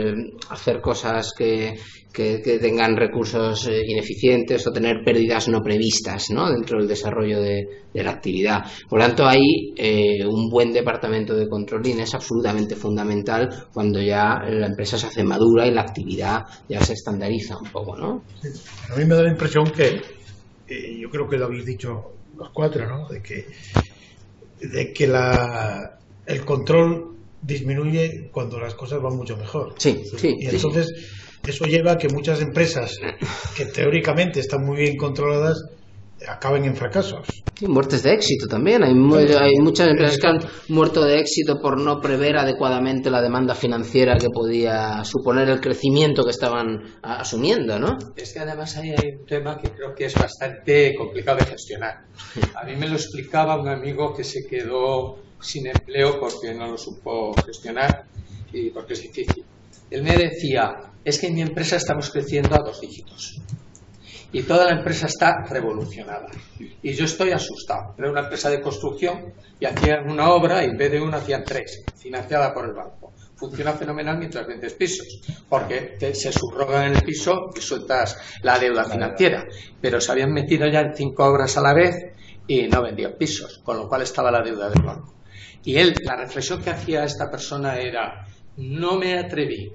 hacer cosas que tengan recursos ineficientes o tener pérdidas no previstas, ¿no? Dentro del desarrollo de la actividad. Por lo tanto, ahí un buen departamento de controlling es absolutamente fundamental cuando ya la empresa se hace madura y la actividad ya se estandariza un poco, ¿no? Sí. A mí me da la impresión que, yo creo que lo habéis dicho los cuatro, ¿no? De que el control disminuye cuando las cosas van mucho mejor. Sí. Y entonces eso lleva a que muchas empresas que teóricamente están muy bien controladas acaben en fracasos. Sí, muertes de éxito también. Hay muchas empresas que han muerto de éxito por no prever adecuadamente la demanda financiera que podía suponer el crecimiento que estaban asumiendo, ¿no? Es que además ahí hay un tema que creo que es bastante complicado de gestionar. A mí me lo explicaba un amigo que se quedó sin empleo porque no lo supo gestionar y porque es difícil. Él me decía, es que en mi empresa estamos creciendo a 2 dígitos. Y toda la empresa está revolucionada. Y yo estoy asustado. Era una empresa de construcción y hacían una obra y en vez de una hacían 3, financiada por el banco. Funciona fenomenal mientras vendes pisos, porque se subrogan en el piso y sueltas la deuda financiera. Pero se habían metido ya en 5 obras a la vez y no vendían pisos, con lo cual estaba la deuda del banco. Y la reflexión que hacía esta persona era, no me atreví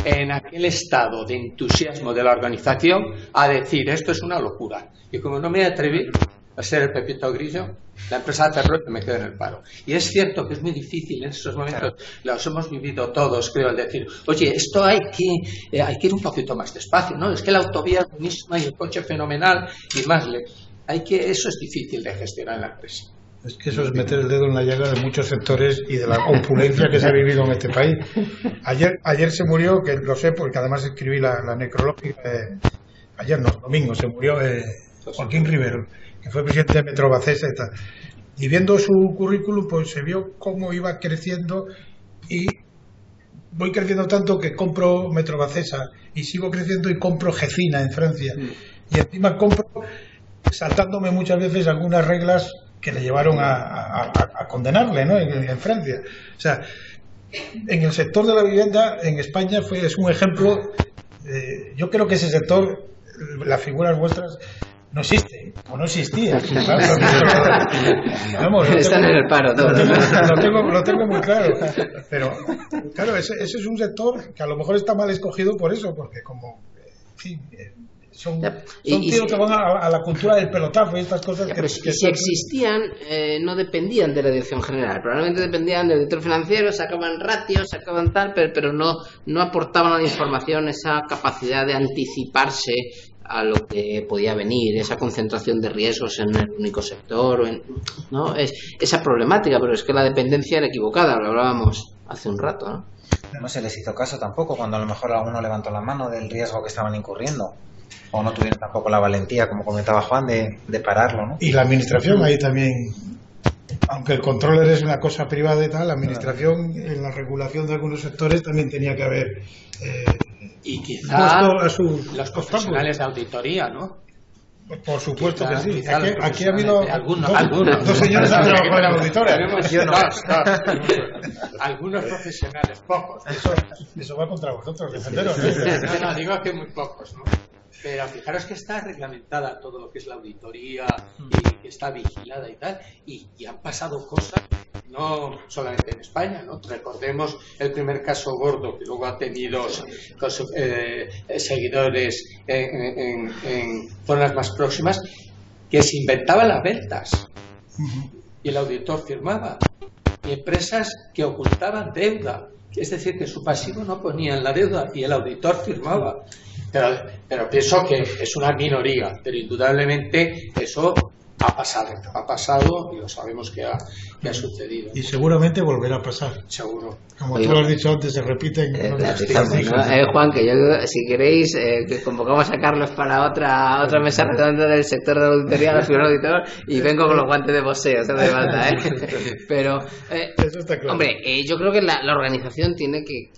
en aquel estado de entusiasmo de la organización a decir esto es una locura, y como no me atreví a ser el Pepito Grillo, la empresa cerró y me quedé en el paro. Y es cierto que es muy difícil en esos momentos, los hemos vivido todos, creo, el decir, oye, esto hay que ir un poquito más despacio, ¿no? Es que la autovía es buenísima y el coche fenomenal y más eso es difícil de gestionar en la empresa. Es que eso es meter el dedo en la llaga de muchos sectores y de la opulencia que se ha vivido en este país. Ayer se murió, que lo sé porque además escribí la necrológica, domingo se murió Joaquín Rivero, que fue presidente de Metrobacesa y tal. Y viendo su currículum, pues se vio cómo iba creciendo y voy creciendo tanto que compro Metrobacesa y sigo creciendo y compro Gecina en Francia. Y encima compro saltándome muchas veces algunas reglas que le llevaron a condenarle, ¿no? en Francia. O sea, en el sector de la vivienda en España es un ejemplo. Yo creo que ese sector, las figuras vuestras, no existe o no existía. Vamos, están en el paro todos. Lo tengo muy claro. Pero claro, ese es un sector que a lo mejor está mal escogido por eso, porque como son tíos que van a la cultura del pelotazo y estas cosas. Si existían, no dependían de la dirección general, probablemente dependían del director financiero, sacaban ratios, sacaban tal, pero no aportaban a la información esa capacidad de anticiparse a lo que podía venir, esa concentración de riesgos en el único sector, ¿no? Esa problemática, pero es que la dependencia era equivocada, lo hablábamos hace un rato, ¿no? No se les hizo caso tampoco cuando a lo mejor alguno levantó la mano del riesgo que estaban incurriendo. O no tuvieron tampoco la valentía, como comentaba Juan, de pararlo, ¿no? Y la administración ahí también, aunque el controller es una cosa privada y tal, la administración en la regulación de algunos sectores también tenía que haber y quizá los profesionales de auditoría, ¿no? Por supuesto quizá, que sí. Quizá Aquí ha habido algunos. Dos señores han trabajado en la auditoría. Algunos profesionales, pocos. Eso va contra vosotros, defenderos. No, digo que muy pocos, ¿no? Pero fijaros que está reglamentada todo lo que es la auditoría y que está vigilada y tal, y han pasado cosas, no solamente en España, ¿no? Recordemos el primer caso gordo que luego ha tenido seguidores en zonas más próximas, que se inventaban las ventas y el auditor firmaba, y empresas que ocultaban deuda, es decir, que su pasivo no ponían la deuda y el auditor firmaba. Pero pienso que es una minoría, pero indudablemente eso ha pasado y lo sabemos que ha sucedido. Y seguramente volverá a pasar. Seguro. Como tú lo has dicho antes, se repiten. Juan, que si queréis, que convocamos a Carlos para otra mesa redonda del sector de la auditoría, la figura del auditor, y vengo con los guantes de boxeo, no hace falta, Pero, eso está claro. Hombre, yo creo que la organización tiene que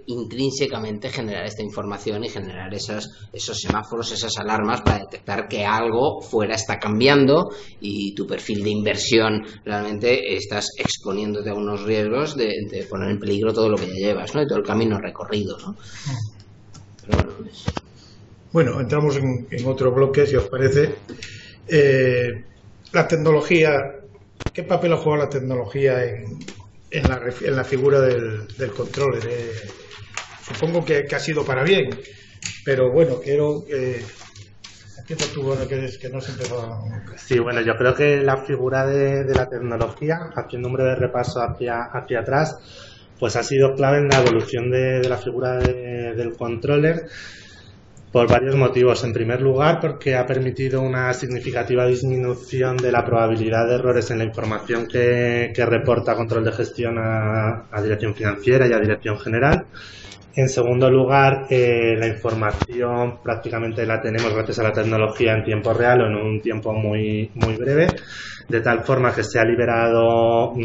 intrínsecamente generar esta información y generar esos semáforos, esas alarmas para detectar que algo fuera está cambiando y tu perfil de inversión realmente estás exponiéndote a unos riesgos de poner en peligro todo lo que ya llevas, ¿no? Y todo el camino recorrido, ¿no? Pero bueno, entramos en otro bloque, si os parece. La tecnología, ¿qué papel ha jugado la tecnología en la figura del controller? Supongo que ha sido para bien, pero bueno, quiero empieza tú, bueno, que no se empezó. Sí, bueno, yo creo que la figura de la tecnología, haciendo un breve repaso hacia atrás, pues ha sido clave en la evolución de la figura del controller, Por varios motivos. En primer lugar, porque ha permitido una significativa disminución de la probabilidad de errores en la información que reporta control de gestión a Dirección Financiera y a Dirección General. En segundo lugar, la información prácticamente la tenemos gracias a la tecnología en tiempo real o en un tiempo muy, muy breve, de tal forma que se ha liberado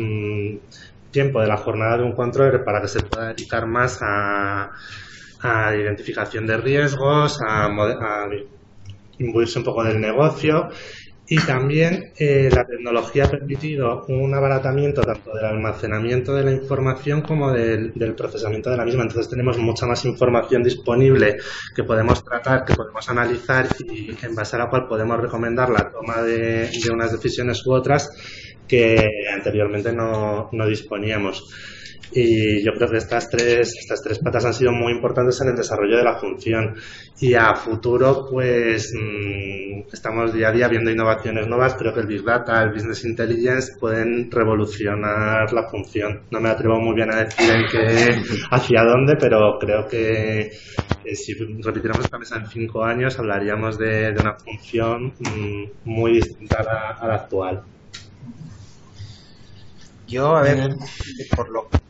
tiempo de la jornada de un controller para que se pueda dedicar más a identificación de riesgos, a imbuirse un poco del negocio, y también la tecnología ha permitido un abaratamiento tanto del almacenamiento de la información como del procesamiento de la misma. Entonces tenemos mucha más información disponible que podemos tratar, que podemos analizar y en base a la cual podemos recomendar la toma de unas decisiones u otras que anteriormente no disponíamos. Y yo creo que estas tres patas han sido muy importantes en el desarrollo de la función. Y a futuro, pues estamos día a día viendo innovaciones nuevas. Creo que el Big Data, el Business Intelligence pueden revolucionar la función. No me atrevo muy bien a decir hacia dónde, pero creo que si repitiéramos esta mesa en 5 años hablaríamos de una función muy distinta a la actual. Yo, a ver, por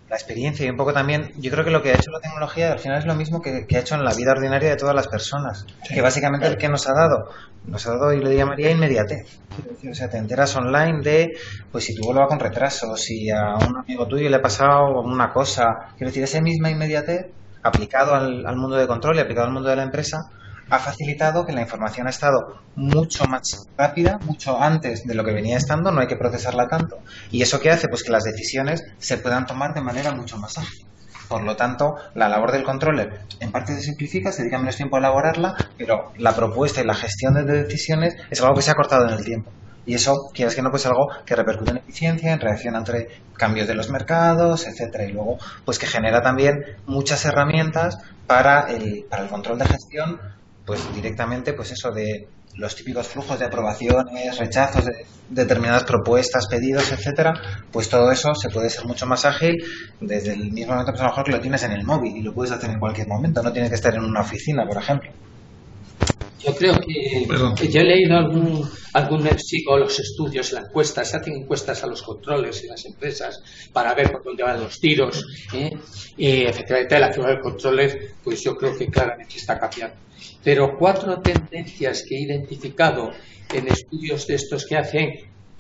la experiencia y un poco también, yo creo que lo que ha hecho la tecnología al final es lo mismo que ha hecho en la vida ordinaria de todas las personas. Sí. Que básicamente el que nos ha dado, y lo llamaría inmediatez. O sea, te enteras online de, pues si tu vuelo va con retraso, si a un amigo tuyo le ha pasado una cosa. Quiero decir, esa misma inmediatez, aplicado al mundo de control y aplicado al mundo de la empresa, ha facilitado que la información ha estado mucho más rápida, mucho antes de lo que venía estando, no hay que procesarla tanto. ¿Y eso qué hace? Pues que las decisiones se puedan tomar de manera mucho más ágil. Por lo tanto, la labor del controller en parte se simplifica, se dedica menos tiempo a elaborarla, pero la propuesta y la gestión de decisiones es algo que se ha cortado en el tiempo. Y eso, quieras que no, pues algo que repercute en eficiencia, en reacción ante cambios de los mercados, etcétera. Y luego, pues que genera también muchas herramientas para el control de gestión, pues directamente, pues eso de los típicos flujos de aprobaciones, rechazos de determinadas propuestas, pedidos, etcétera, pues todo eso se puede ser mucho más ágil desde el mismo momento, pues a lo mejor que lo tienes en el móvil y lo puedes hacer en cualquier momento, no tienes que estar en una oficina, por ejemplo. Yo creo que yo he leído sigo los estudios, las encuestas, se hacen encuestas a los controles y las empresas para ver por dónde van los tiros, y efectivamente la figura del controller, pues yo creo que claramente está cambiando. Pero 4 tendencias que he identificado en estudios de estos que hacen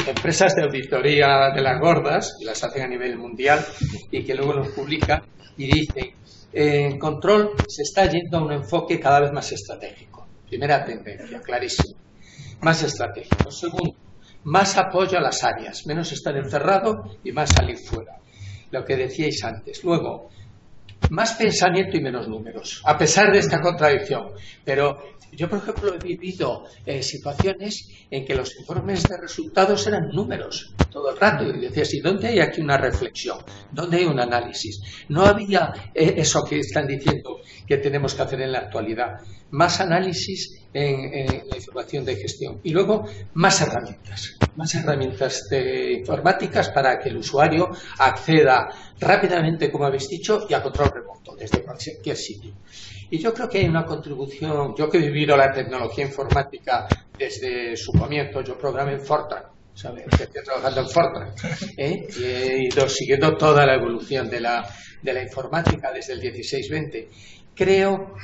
empresas de auditoría de las gordas, y las hacen a nivel mundial, y que luego los publican, y dicen, en control se está yendo a un enfoque cada vez más estratégico. Primera tendencia, clarísimo. Más estratégico. Segundo, más apoyo a las áreas, menos estar encerrado y más salir fuera. Lo que decíais antes. Luego, más pensamiento y menos números, a pesar de esta contradicción. Pero yo, por ejemplo, he vivido situaciones en que los informes de resultados eran números todo el rato. Y decías, ¿y dónde hay aquí una reflexión? ¿Dónde hay un análisis? No había eso que están diciendo que tenemos que hacer en la actualidad. Más análisis en la información de gestión. Y luego, más herramientas informáticas para que el usuario acceda rápidamente, como habéis dicho, y a control remoto desde cualquier sitio. Y yo creo que hay una contribución. Yo que he vivido la tecnología informática desde su comienzo, yo programé en Fortran, ¿sabes? Estoy trabajando en Fortran, y he ido siguiendo toda la evolución de la informática desde el 16-20. Creo,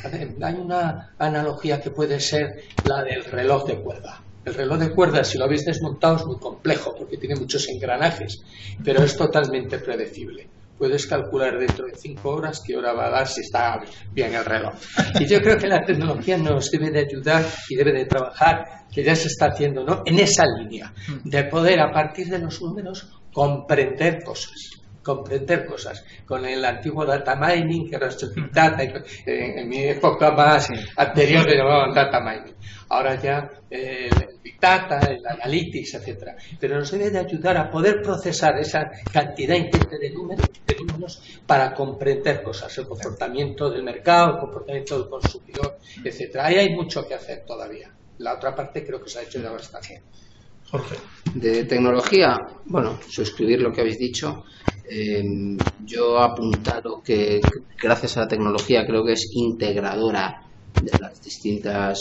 hay una analogía que puede ser la del reloj de cuerda. El reloj de cuerda, si lo habéis desmontado, es muy complejo porque tiene muchos engranajes, pero es totalmente predecible. Puedes calcular dentro de 5 horas qué hora va a dar si está bien el reloj. Y yo creo que la tecnología nos debe de ayudar y debe de trabajar, que ya se está haciendo, ¿no?, en esa línea, de poder, a partir de los números, comprender cosas. Con el antiguo data mining, que era el Big Data, en mi época más anterior le llamaban data mining. Ahora ya el Big Data, el Analytics, etcétera. Pero nos debe de ayudar a poder procesar esa cantidad ingente de números para comprender cosas, el comportamiento del mercado, el comportamiento del consumidor, etcétera. Ahí hay mucho que hacer todavía. La otra parte creo que se ha hecho ya bastante. Jorge. De tecnología, bueno, suscribir lo que habéis dicho. Yo he apuntado que gracias a la tecnología creo que es integradora las distintas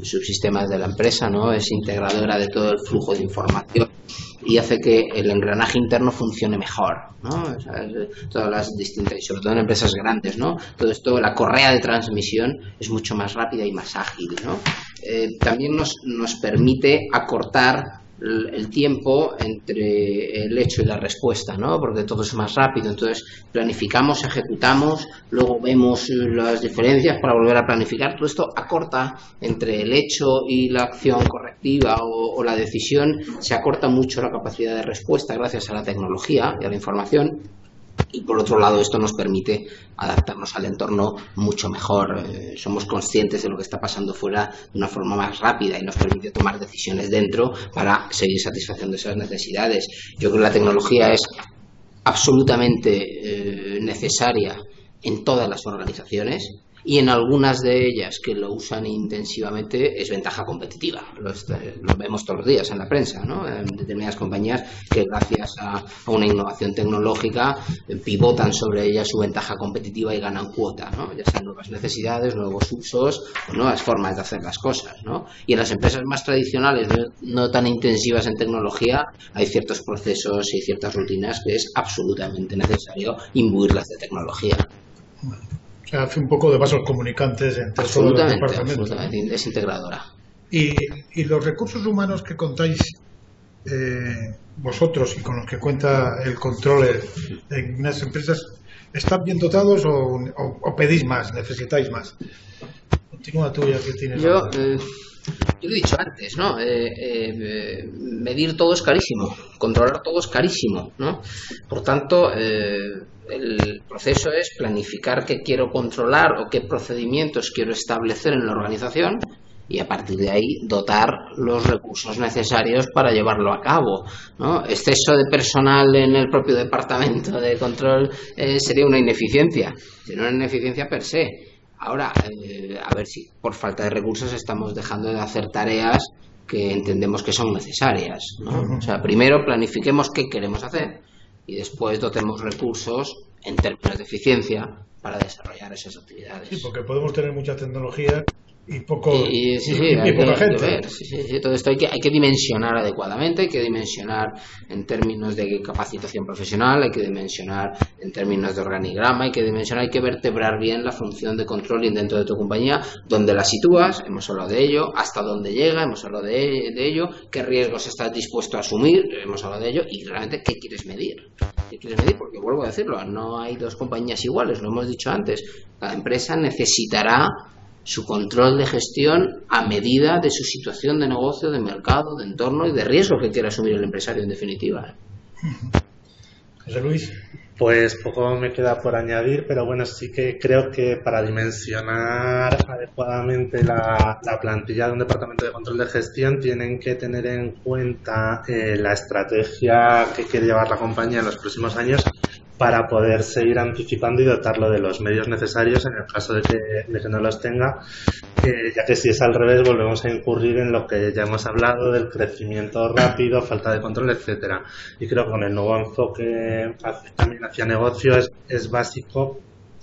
subsistemas de la empresa, ¿no? Es integradora de todo el flujo de información y hace que el engranaje interno funcione mejor, ¿no? O sea, todas las distintas, y sobre todo en empresas grandes, ¿no? Todo esto, la correa de transmisión es mucho más rápida y más ágil, ¿no? También nos permite acortar el tiempo entre el hecho y la respuesta, ¿no? Porque todo es más rápido. Entonces planificamos, ejecutamos, luego vemos las diferencias para volver a planificar. Todo esto acorta entre el hecho y la acción correctiva o la decisión. Se acorta mucho la capacidad de respuesta gracias a la tecnología y a la información. Y por otro lado, esto nos permite adaptarnos al entorno mucho mejor. Somos conscientes de lo que está pasando fuera de una forma más rápida y nos permite tomar decisiones dentro para seguir satisfaciendo esas necesidades. Yo creo que la tecnología es absolutamente necesaria en todas las organizaciones, y en algunas de ellas que lo usan intensivamente es ventaja competitiva. Lo vemos todos los días en la prensa, ¿no? En determinadas compañías que gracias a una innovación tecnológica pivotan sobre ella su ventaja competitiva y ganan cuota, ¿no? Ya sean nuevas necesidades, nuevos usos o nuevas formas de hacer las cosas, ¿no? Y en las empresas más tradicionales, no tan intensivas en tecnología, hay ciertos procesos y ciertas rutinas que es absolutamente necesario imbuirlas de tecnología. O sea, hace un poco de vasos comunicantes entre todos los departamentos. Absolutamente, es integradora. Y los recursos humanos que contáis vosotros y con los que cuenta el controller en unas empresas, ¿están bien dotados o pedís más, necesitáis más? Continúa tú, ya que tienes. Yo lo he dicho antes, ¿no? Medir todo es carísimo, controlar todo es carísimo, ¿no? Por tanto, el proceso es planificar qué quiero controlar o qué procedimientos quiero establecer en la organización y a partir de ahí dotar los recursos necesarios para llevarlo a cabo, ¿no? Exceso de personal en el propio departamento de control sería una ineficiencia, sería una ineficiencia per se. Ahora, a ver si por falta de recursos estamos dejando de hacer tareas que entendemos que son necesarias, ¿no? O sea, primero planifiquemos qué queremos hacer y después dotemos recursos en términos de eficiencia para desarrollar esas actividades. Sí, porque podemos tener mucha tecnología y poca gente. Sí, todo esto hay que dimensionar adecuadamente, hay que dimensionar en términos de capacitación profesional, hay que dimensionar en términos de organigrama, hay que vertebrar bien la función de controlling dentro de tu compañía, donde la sitúas, hemos hablado de ello, hasta dónde llega, hemos hablado de ello, qué riesgos estás dispuesto a asumir, hemos hablado de ello, y realmente qué quieres medir. Porque vuelvo a decirlo, no hay dos compañías iguales, lo hemos dicho antes, cada empresa necesitará su control de gestión a medida de su situación de negocio, de mercado, de entorno y de riesgo que quiera asumir el empresario en definitiva. José Luis. Pues poco me queda por añadir, pero bueno, sí que creo que para dimensionar adecuadamente la plantilla de un departamento de control de gestión tienen que tener en cuenta la estrategia que quiere llevar la compañía en los próximos años para poder seguir anticipando y dotarlo de los medios necesarios en el caso de que no los tenga, ya que si es al revés volvemos a incurrir en lo que ya hemos hablado del crecimiento rápido, falta de control, etcétera. Y creo que con el nuevo enfoque también hacia negocio es básico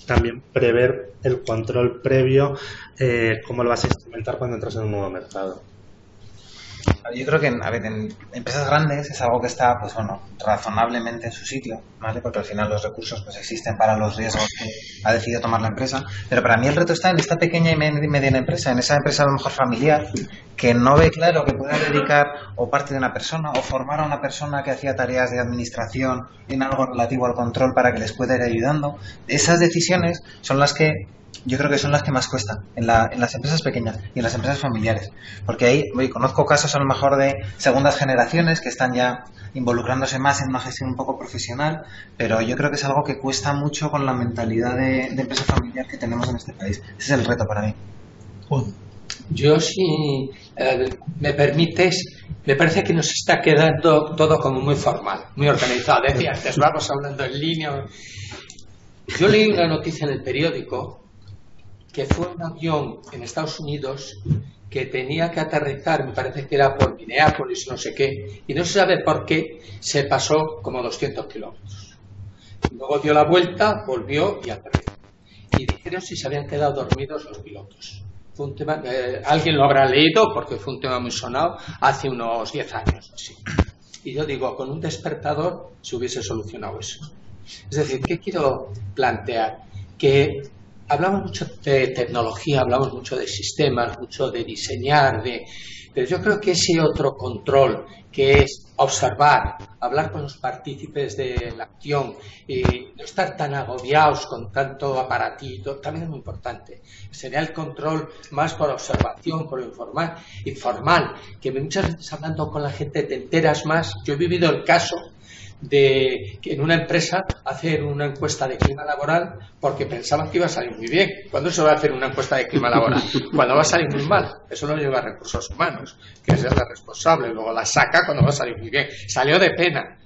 también prever el control previo, cómo lo vas a instrumentar cuando entras en un nuevo mercado. Yo creo que en empresas grandes es algo que está, pues bueno, razonablemente en su sitio, ¿vale? Porque al final los recursos pues existen para los riesgos que ha decidido tomar la empresa. Pero para mí el reto está en esta pequeña y mediana empresa, en esa empresa a lo mejor familiar, que no ve claro que pueda dedicar o parte de una persona o formar a una persona que hacía tareas de administración en algo relativo al control para que les pueda ir ayudando. Esas decisiones son las que yo creo que son las que más cuestan en las empresas pequeñas y en las empresas familiares, porque ahí conozco casos a lo mejor de segundas generaciones que están ya involucrándose más en una gestión un poco profesional, pero yo creo que es algo que cuesta mucho con la mentalidad de empresa familiar que tenemos en este país. Ese es el reto para mí. Yo, si me permites, me parece que nos está quedando todo como muy formal, muy organizado. Decía antes, vamos hablando en línea. Yo leí una noticia en el periódico que fue un avión en Estados Unidos que tenía que aterrizar, me parece que era por Minneapolis, no sé qué, y no se sabe por qué se pasó como 200 kilómetros. Luego dio la vuelta, volvió y aterrizó. Y dijeron si se habían quedado dormidos los pilotos. fue un tema que alguien lo habrá leído porque fue un tema muy sonado hace unos 10 años así. Y yo digo, con un despertador se hubiese solucionado eso. Es decir, ¿qué quiero plantear? Que hablamos mucho de tecnología, hablamos mucho de sistemas, mucho de diseñar, pero yo creo que ese otro control, que es observar, hablar con los partícipes de la acción y no estar tan agobiados con tanto aparatito, también es muy importante. Sería el control más por observación, por informal, que muchas veces hablando con la gente te enteras más. Yo he vivido el caso de que en una empresa hacer una encuesta de clima laboral porque pensaban que iba a salir muy bien. ¿Cuándo se va a hacer una encuesta de clima laboral? Cuando va a salir muy mal. Eso lo lleva a recursos humanos, que es el responsable, luego la saca cuando va a salir muy bien. Salió de pena.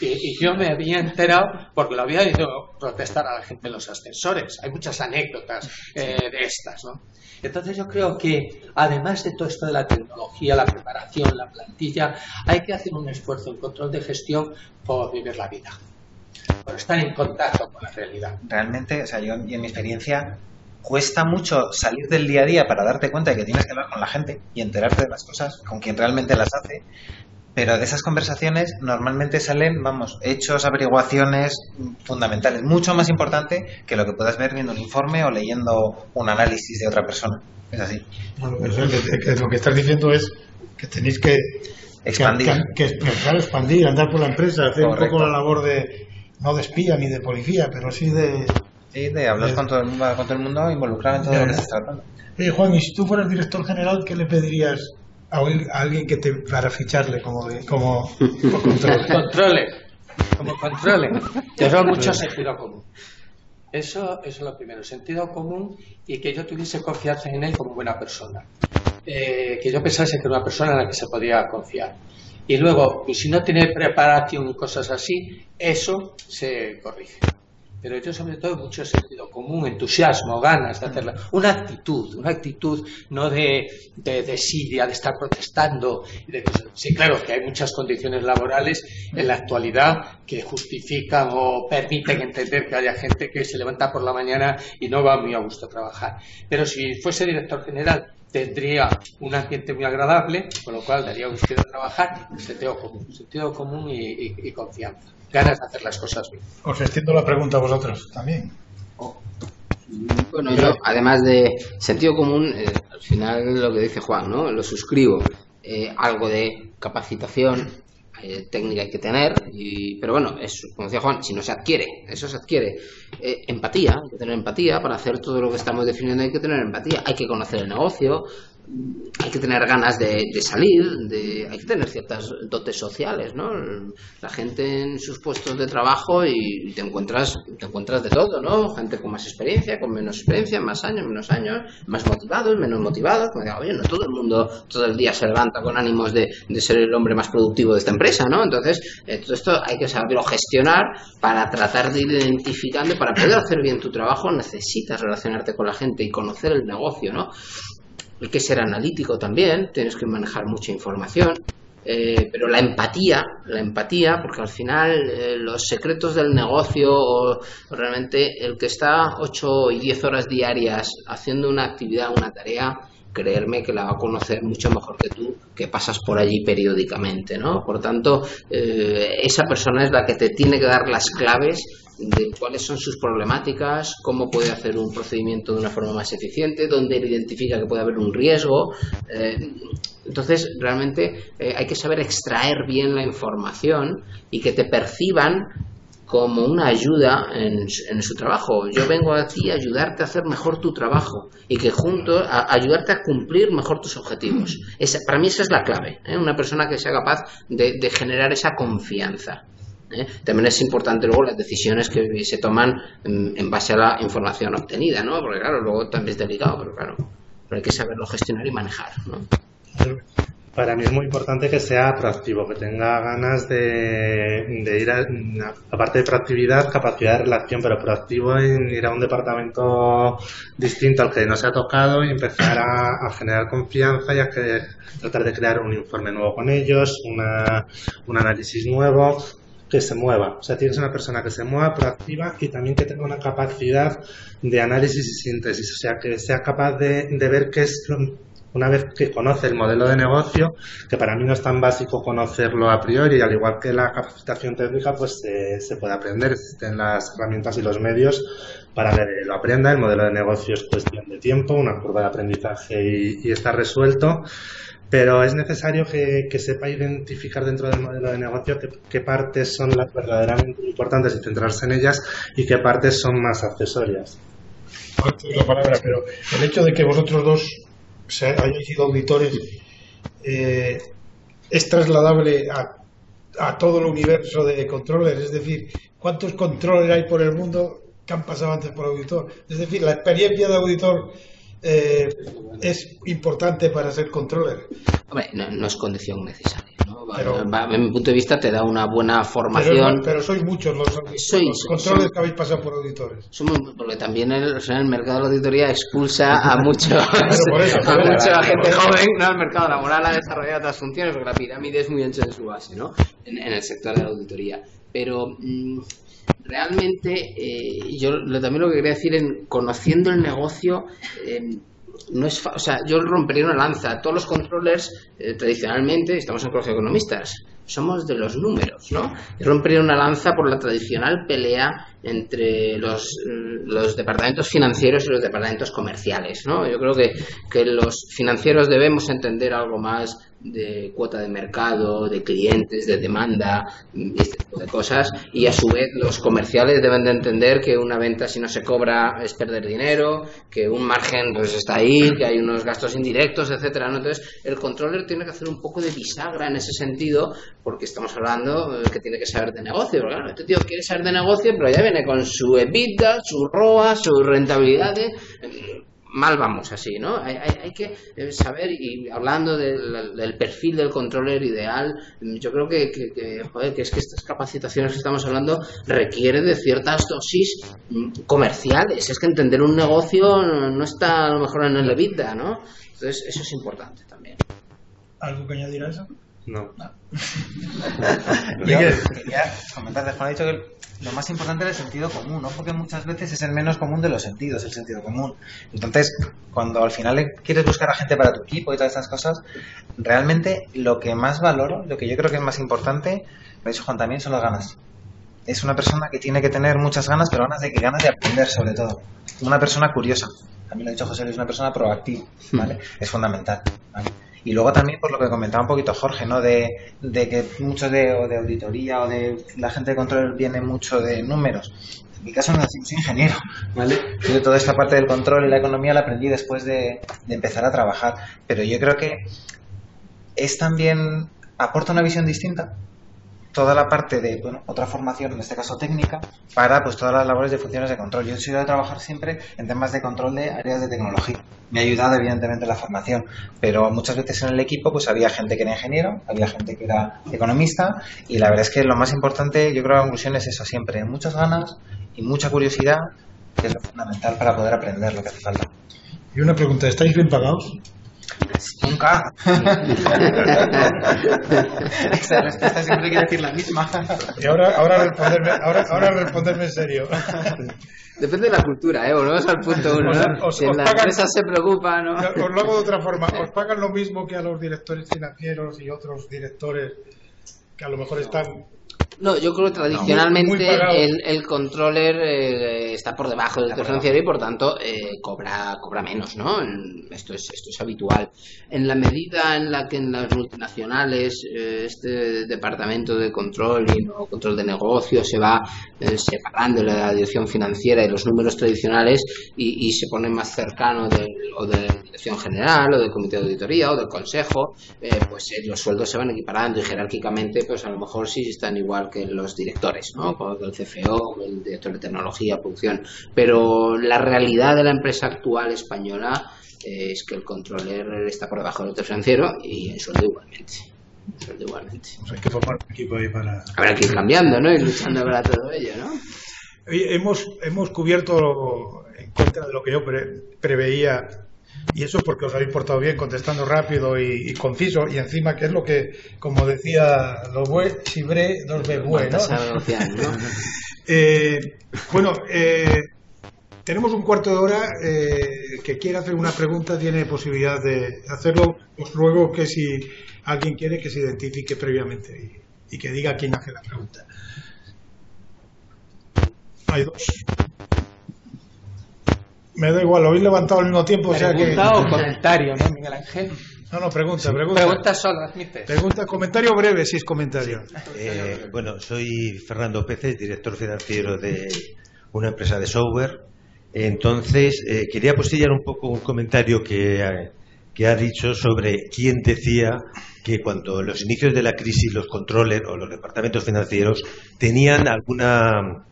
Y yo me había enterado porque lo había ido a protestar a la gente en los ascensores. Hay muchas anécdotas de estas, ¿no? Entonces yo creo que además de todo esto de la tecnología, la preparación, la plantilla, hay que hacer un esfuerzo en control de gestión por vivir la vida, por estar en contacto con la realidad. Realmente, o sea, yo en mi experiencia cuesta mucho salir del día a día para darte cuenta de que tienes que hablar con la gente y enterarte de las cosas con quien realmente las hace. Pero de esas conversaciones normalmente salen, hechos, averiguaciones fundamentales, mucho más importante que lo que puedas ver viendo un informe o leyendo un análisis de otra persona. Es así. Bueno, pues lo que estás diciendo es que tenéis que expandir, expandir, andar por la empresa, hacer correcto, un poco la labor de, no de espía ni de policía, pero sí de hablar con todo el mundo, involucrado en todo lo que se está tratando. Oye, Juan, y si tú fueras director general, ¿qué le pedirías a alguien que para ficharle como controle? Te da mucho sentido común. Eso es lo primero, sentido común, y que yo tuviese confianza en él como buena persona. Que yo pensase que era una persona en la que se podía confiar. Y luego, pues, si no tiene preparación y cosas así, eso se corrige. Pero yo sobre todo mucho sentido común, entusiasmo, ganas de hacerla. Una actitud no de desidia, de estar protestando. Sí, claro que hay muchas condiciones laborales en la actualidad que justifican o permiten entender que haya gente que se levanta por la mañana y no va muy a gusto a trabajar. Pero si fuese director general tendría un ambiente muy agradable, con lo cual daría gusto a trabajar. Sentido común y confianza. Ganas de hacer las cosas bien. Os extiendo la pregunta a vosotros también. Bueno, yo, además de sentido común, al final lo que dice Juan, ¿no? Lo suscribo. Algo de capacitación técnica hay que tener, pero bueno, como decía Juan, si no se adquiere, eso se adquiere. Empatía, hay que tener empatía para hacer todo lo que estamos definiendo, hay que tener empatía, hay que conocer el negocio, hay que tener ganas de salir, hay que tener ciertas dotes sociales, ¿no? La gente en sus puestos de trabajo y te encuentras de todo, ¿no? Gente con más experiencia, con menos experiencia, más años, menos años, más motivados, menos motivados. Como digo, oye, no todo el mundo todo el día se levanta con ánimos de ser el hombre más productivo de esta empresa, ¿no? Entonces, todo esto hay que saberlo gestionar para tratar de ir identificando. Para poder hacer bien tu trabajo necesitas relacionarte con la gente y conocer el negocio, ¿no? Hay que ser analítico también, tienes que manejar mucha información, pero la empatía, porque al final los secretos del negocio, o realmente el que está 8 y 10 horas diarias haciendo una actividad, una tarea, creerme que la va a conocer mucho mejor que tú, que pasas por allí periódicamente, ¿no? Por tanto, esa persona es la que te tiene que dar las claves de cuáles son sus problemáticas, cómo puede hacer un procedimiento de una forma más eficiente, dónde identifica que puede haber un riesgo. Entonces, realmente hay que saber extraer bien la información y que te perciban como una ayuda en su trabajo. Yo vengo aquí a ayudarte a hacer mejor tu trabajo y que juntos a ayudarte a cumplir mejor tus objetivos. Para mí esa es la clave, una persona que sea capaz de generar esa confianza. También es importante luego las decisiones que se toman en base a la información obtenida, ¿no? Porque claro, luego también es delicado, pero hay que saberlo gestionar y manejar, ¿no? Para mí es muy importante que sea proactivo, que tenga ganas de ir aparte de proactividad, capacidad de relación, pero proactivo en ir a un departamento distinto al que no se ha tocado y empezar a generar confianza y a tratar de crear un informe nuevo con ellos, un análisis nuevo, que se mueva. O sea, tienes una persona que se mueva, proactiva y también que tenga una capacidad de análisis y síntesis. O sea, que sea capaz de ver qué es una vez que conoce el modelo de negocio, que para mí no es tan básico conocerlo a priori, y al igual que la capacitación técnica, pues se puede aprender, existen las herramientas y los medios para que lo aprenda. El modelo de negocio es cuestión de tiempo, una curva de aprendizaje y está resuelto, pero es necesario que sepa identificar dentro del modelo de negocio qué partes son las verdaderamente importantes y centrarse en ellas y qué partes son más accesorias. La palabra, pero el hecho de que vosotros dos hayáis sido auditores es trasladable a todo el universo de controllers, es decir, ¿cuántos controllers hay por el mundo que han pasado antes por auditor? Es decir, la experiencia de auditor es importante para ser controller. Hombre, no es condición necesaria, ¿no? Pero, en mi punto de vista te da una buena formación. Pero sois muchos los controllers que habéis pasado por auditores. Porque también el mercado de la auditoría expulsa a mucha gente joven, ¿no? Al mercado laboral a desarrollar otras funciones, porque la pirámide es muy ancha en su base, ¿no? En el sector de la auditoría. Pero realmente yo también lo que quería decir en conociendo el negocio no es o sea, yo rompería una lanza. Todos los controllers tradicionalmente, estamos en el colegio de economistas, somos de los números, ¿no? Yo rompería una lanza por la tradicional pelea entre los departamentos financieros y los departamentos comerciales, ¿no? Yo creo que los financieros debemos entender algo más de cuota de mercado, de clientes, de demanda, este tipo de cosas, y a su vez los comerciales deben de entender que una venta si no se cobra es perder dinero, que un margen pues está ahí, que hay unos gastos indirectos, etcétera, ¿no? Entonces el controller tiene que hacer un poco de bisagra en ese sentido, porque estamos hablando que tiene que saber de negocio, porque claro, este tío quiere saber de negocio, pero ya viene con su EBITDA, su ROA, sus rentabilidades. Mal vamos así, ¿no? Hay que saber, y hablando del perfil del controller ideal, yo creo que es que estas capacitaciones que estamos hablando requieren de ciertas dosis comerciales. Es que entender un negocio no está a lo mejor en el EBITDA, ¿no? Entonces eso es importante también. ¿Algo que añadir a eso? No. Yo quería comentar, Juan ha dicho que lo más importante es el sentido común, ¿no? Porque muchas veces es el menos común de los sentidos, el sentido común. Entonces, cuando al final quieres buscar a gente para tu equipo y todas estas cosas, realmente lo que más valoro, lo que yo creo que es más importante, lo ha dicho Juan también, son las ganas. Es una persona que tiene que tener muchas ganas, pero ganas de aprender sobre todo. Una persona curiosa. También lo ha dicho José, es una persona proactiva, ¿vale? Es fundamental, ¿vale? Y luego también por lo que comentaba un poquito Jorge, ¿no? De que mucho de auditoría o de la gente de control viene mucho de números. En mi caso no soy ingeniero, ¿vale? Yo toda esta parte del control y la economía la aprendí después de empezar a trabajar. Pero yo creo que es también aporta una visión distinta. Toda la parte de, otra formación, en este caso técnica, para pues todas las labores de funciones de control. Yo he sido de trabajar siempre en temas de control de áreas de tecnología. Me ha ayudado evidentemente la formación, pero muchas veces en el equipo pues había gente que era ingeniero, había gente que era economista, y la verdad es que lo más importante, yo creo que la conclusión es eso siempre, muchas ganas y mucha curiosidad, que es lo fundamental para poder aprender lo que hace falta. Y una pregunta, ¿estáis bien pagados? Nunca. Esa respuesta siempre quiere decir la misma. Y ahora responderme en serio. Depende de la cultura, volvemos al punto uno, ¿no? Si en la empresa se preocupa, ¿no? Os lo hago de otra forma. ¿Os pagan lo mismo que a los directores financieros y otros directores que a lo mejor están... No, yo creo que tradicionalmente el controller está por debajo del director financiero y por tanto cobra menos, ¿no? Esto es habitual. En la medida en la que en las multinacionales este departamento de controlling o control de negocio se va separando de la dirección financiera y los números tradicionales y se pone más cercano de la dirección general o del comité de auditoría o del consejo, pues los sueldos se van equiparando y jerárquicamente pues a lo mejor sí están igual que los directores, ¿no? Como el CFO, el director de tecnología, producción, pero la realidad de la empresa actual española es que el controller está por debajo del director financiero y en sueldo igualmente. Pues hay que formar un equipo ahí para... Habrá que ir cambiando, ¿no? Y luchando para todo ello, ¿no? Oye, hemos cubierto, en contra de lo que yo preveía, Y eso es porque os habéis portado bien, contestando rápido y conciso, y encima que es lo que, como decía Lobué, Chibré, nos ve bueno. Bueno, tenemos un cuarto de hora. Que quiera hacer una pregunta tiene posibilidad de hacerlo. Os ruego que si alguien quiere que se identifique previamente y que diga quién hace la pregunta. Hay dos. Me da igual, lo habéis levantado al mismo tiempo. ¿Pregunta o comentario, no, Miguel Ángel? No, pregunta. Pregunta solo, admites. Pregunta, comentario breve, si es comentario. Bueno, soy Fernando Peces, director financiero de una empresa de software. Entonces, quería apostillar un poco un comentario que ha dicho sobre quién decía que cuando en los inicios de la crisis los controllers o los departamentos financieros tenían alguna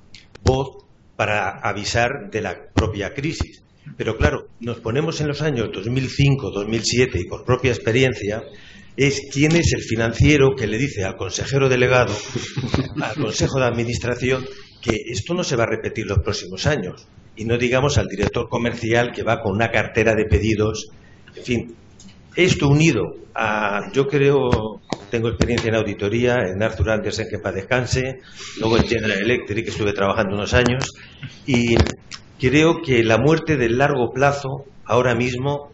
voz para avisar de la propia crisis. Pero claro, nos ponemos en los años 2005, 2007 y por propia experiencia, es quién es el financiero que le dice al consejero delegado, al consejo de administración, que esto no se va a repetir los próximos años. Y no digamos al director comercial que va con una cartera de pedidos. En fin, esto unido a, yo creo, tengo experiencia en auditoría, en Arthur Andersen, que para descanse, luego en General Electric, que estuve trabajando unos años, y creo que la muerte del largo plazo ahora mismo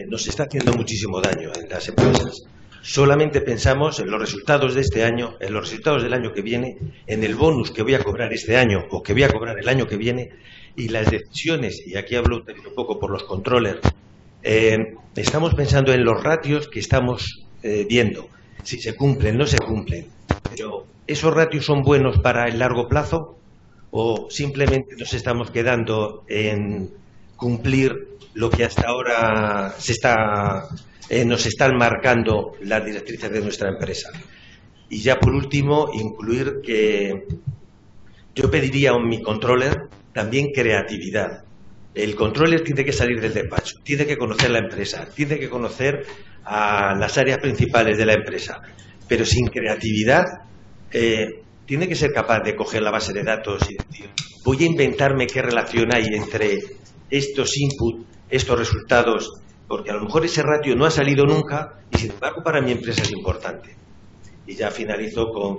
nos está haciendo muchísimo daño en las empresas. Solamente pensamos en los resultados de este año, en los resultados del año que viene, en el bonus que voy a cobrar este año o que voy a cobrar el año que viene, y las decisiones, y aquí hablo un poco por los controllers, estamos pensando en los ratios que estamos viendo, si se cumplen, no se cumplen, pero ¿esos ratios son buenos para el largo plazo o simplemente nos estamos quedando en cumplir lo que hasta ahora nos están marcando las directrices de nuestra empresa? Y ya por último, incluir que yo pediría a mi controller también creatividad. El controller tiene que salir del despacho, tiene que conocer la empresa, tiene que conocer a las áreas principales de la empresa, pero sin creatividad tiene que ser capaz de coger la base de datos y decir, voy a inventarme qué relación hay entre estos inputs, estos resultados, porque a lo mejor ese ratio no ha salido nunca y sin embargo para mi empresa es importante. Y ya finalizo con,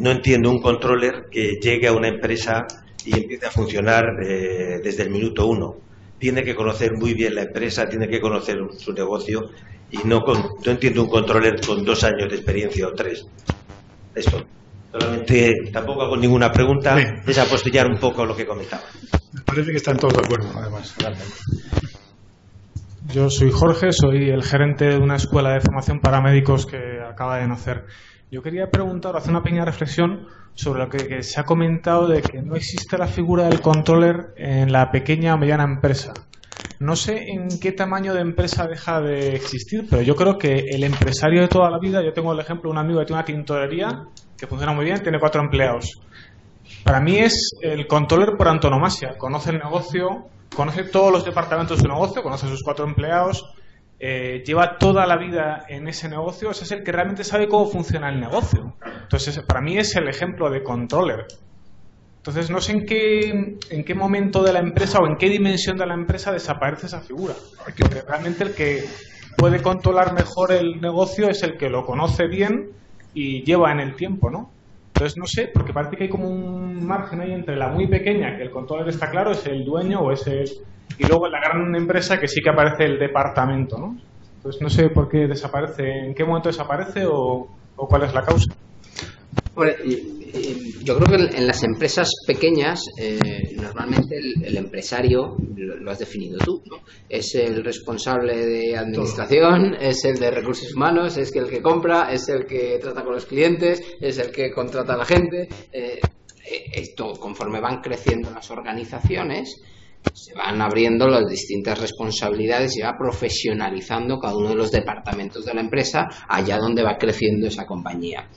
no entiendo un controller que llegue a una empresa y empiece a funcionar desde el minuto uno. Tiene que conocer muy bien la empresa, tiene que conocer su negocio y no entiendo un controller con 2 años de experiencia o 3. Esto. Solamente, tampoco hago ninguna pregunta, sí. Es apostillar un poco lo que comentaba. Me parece que están todos de acuerdo, además, realmente. Yo soy Jorge, soy el gerente de una escuela de formación para médicos que acaba de nacer. Yo quería preguntar, hacer una pequeña reflexión sobre lo que se ha comentado de que no existe la figura del controller en la pequeña o mediana empresa. No sé en qué tamaño de empresa deja de existir, pero yo creo que el empresario de toda la vida, yo tengo el ejemplo de un amigo que tiene una tintorería que funciona muy bien, tiene 4 empleados. Para mí es el controller por antonomasia, conoce el negocio, conoce todos los departamentos de su negocio, conoce a sus 4 empleados, lleva toda la vida en ese negocio, ese es el que realmente sabe cómo funciona el negocio. Entonces, para mí es el ejemplo de controller. Entonces, no sé en qué momento de la empresa o en qué dimensión de la empresa desaparece esa figura. Porque realmente el que puede controlar mejor el negocio es el que lo conoce bien y lleva en el tiempo, ¿no? Entonces, no sé, porque parece que hay como un margen ahí entre la muy pequeña, que el controller está claro, es el dueño o es el... Y luego en la gran empresa que sí que aparece el departamento, ¿no? Entonces, no sé por qué desaparece, en qué momento desaparece o cuál es la causa. Bueno, yo creo que en las empresas pequeñas normalmente el empresario, lo has definido tú, ¿no? Es el responsable de administración, es el de recursos humanos, es el que compra, es el que trata con los clientes, es el que contrata a la gente. Esto, conforme van creciendo las organizaciones, se van abriendo las distintas responsabilidades y va profesionalizando cada uno de los departamentos de la empresa allá donde va creciendo esa compañía.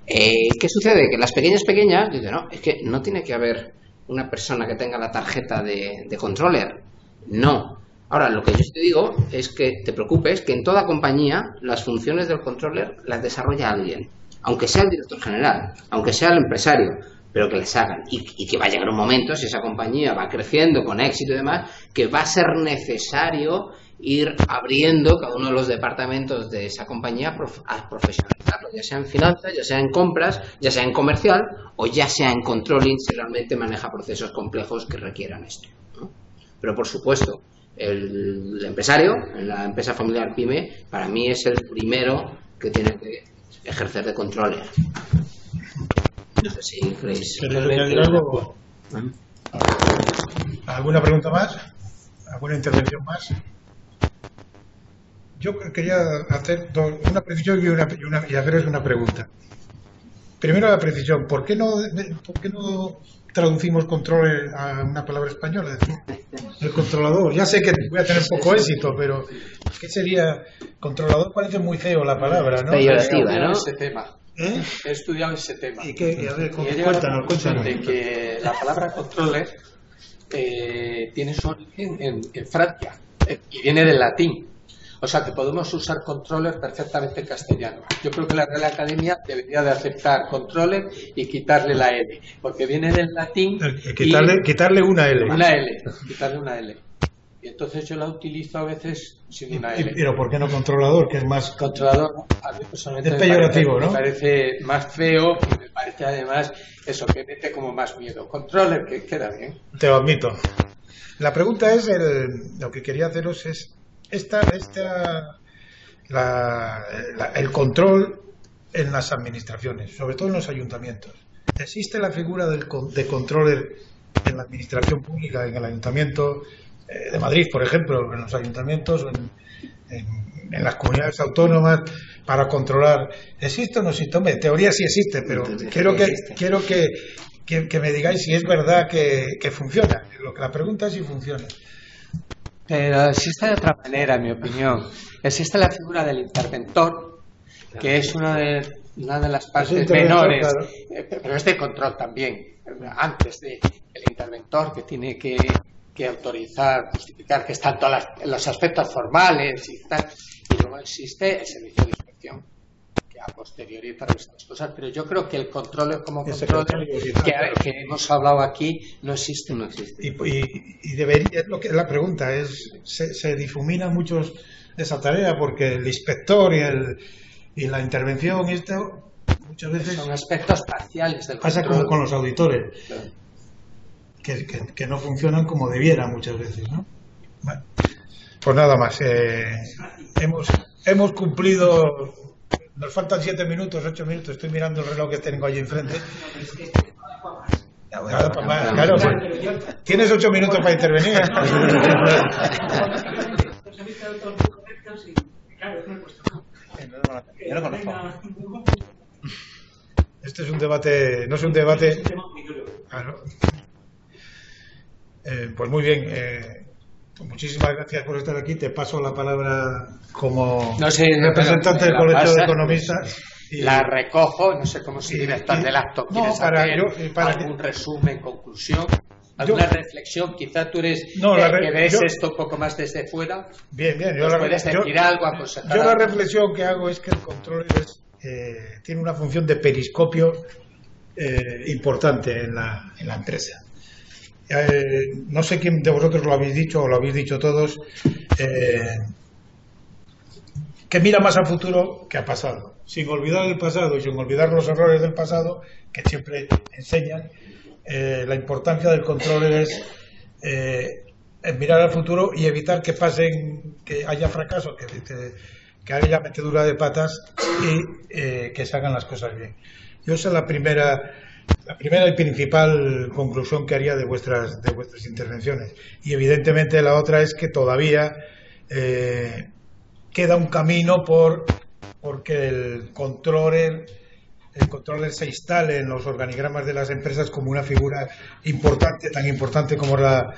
¿Qué sucede? Que las pequeñas dicen, no, es que no tiene que haber una persona que tenga la tarjeta de controller. No. Ahora, lo que yo te digo es que te preocupes que en toda compañía las funciones del controller las desarrolla alguien, aunque sea el director general, aunque sea el empresario. pero que las hagan, y que va a llegar un momento, si esa compañía va creciendo con éxito y demás, que va a ser necesario ir abriendo cada uno de los departamentos de esa compañía a profesionalizarlo, ya sea en finanzas, ya sea en compras, ya sea en comercial o ya sea en controlling, si realmente maneja procesos complejos que requieran esto, ¿no? Pero por supuesto, el empresario, en la empresa familiar PYME, para mí es el primero que tiene que ejercer de controller. No sé si creéis. ¿Queréis añadir algo? ¿Alguna pregunta más? ¿Alguna intervención más? Yo quería hacer una precisión y hacerles una pregunta. Primero la precisión. ¿Por qué no traducimos control a una palabra española? El controlador. Ya sé que voy a tener poco éxito, pero ¿qué sería? Controlador parece muy feo la palabra, ¿no? Peyorativa, ¿no? Ese tema. He estudiado ese tema. ¿Y qué? A ver, cuéntanos. De que la palabra controller tiene su origen en Francia y viene del latín. O sea que podemos usar controller perfectamente en castellano. Yo creo que la Real Academia debería de aceptar controller y quitarle la L, porque viene del latín. Quitarle una L. Quitarle una L. Y entonces yo la utilizo a veces sin una L. Pero ¿por qué no controlador? Que es más... Controlador, a mí personalmente es peyorativo, me parece más feo y me parece además eso, que mete como más miedo. Controller, que queda bien. Te lo admito. La pregunta es, lo que quería haceros es el control en las administraciones, sobre todo en los ayuntamientos. ¿Existe la figura de controller en la administración pública, en el ayuntamiento de Madrid, por ejemplo, en los ayuntamientos, en las comunidades autónomas, para controlar? ¿Existe o no existe? Hombre, en teoría sí existe, pero quiero que me digáis si es verdad que funciona. La pregunta es si funciona. Pero existe de otra manera, en mi opinión. Existe la figura del interventor, que es una de las partes menores, claro. Pero es de control también. Antes del interventor, que tiene que autorizar, justificar que están todos los aspectos formales y tal. Y luego existe el servicio de inspección, que a posteriori para estas cosas. Pero yo creo que el control como control que hemos hablado aquí no existe. Y debería, es lo que la pregunta es, se difumina mucho esa tarea, porque el inspector y la intervención y esto muchas veces son aspectos parciales del pasa control. Como con los auditores, claro. que no funcionan como debieran muchas veces, ¿no? Bueno, pues nada más, hemos cumplido. Nos faltan 7 minutos, 8 minutos. Estoy mirando el reloj que tengo allí enfrente. Claro, pues, tienes 8 minutos para intervenir. Yo lo conozco. Este es un debate, no es un debate. Claro. Pues muy bien. Muchísimas gracias por estar aquí. Te paso la palabra como representante del Colegio de Economistas. La recojo, no sé cómo si director del acto quieres hacer algún resumen, conclusión, alguna reflexión. Quizá tú eres que ves esto un poco más desde fuera. Bien. ¿Puedes decir algo, aconsejar yo la algo? reflexión que hago es que el control tiene una función de periscopio importante en la empresa. No sé quién de vosotros lo habéis dicho o lo habéis dicho todos, que mira más al futuro que al pasado, sin olvidar el pasado y sin olvidar los errores del pasado, que siempre enseñan. La importancia del control es mirar al futuro y evitar que haya fracasos, que haya metedura de patas y que se hagan las cosas bien. Yo esa es la primera y principal conclusión que haría de vuestras intervenciones. Y evidentemente la otra es que todavía queda un camino porque el controller se instale en los organigramas de las empresas como una figura importante, tan importante como la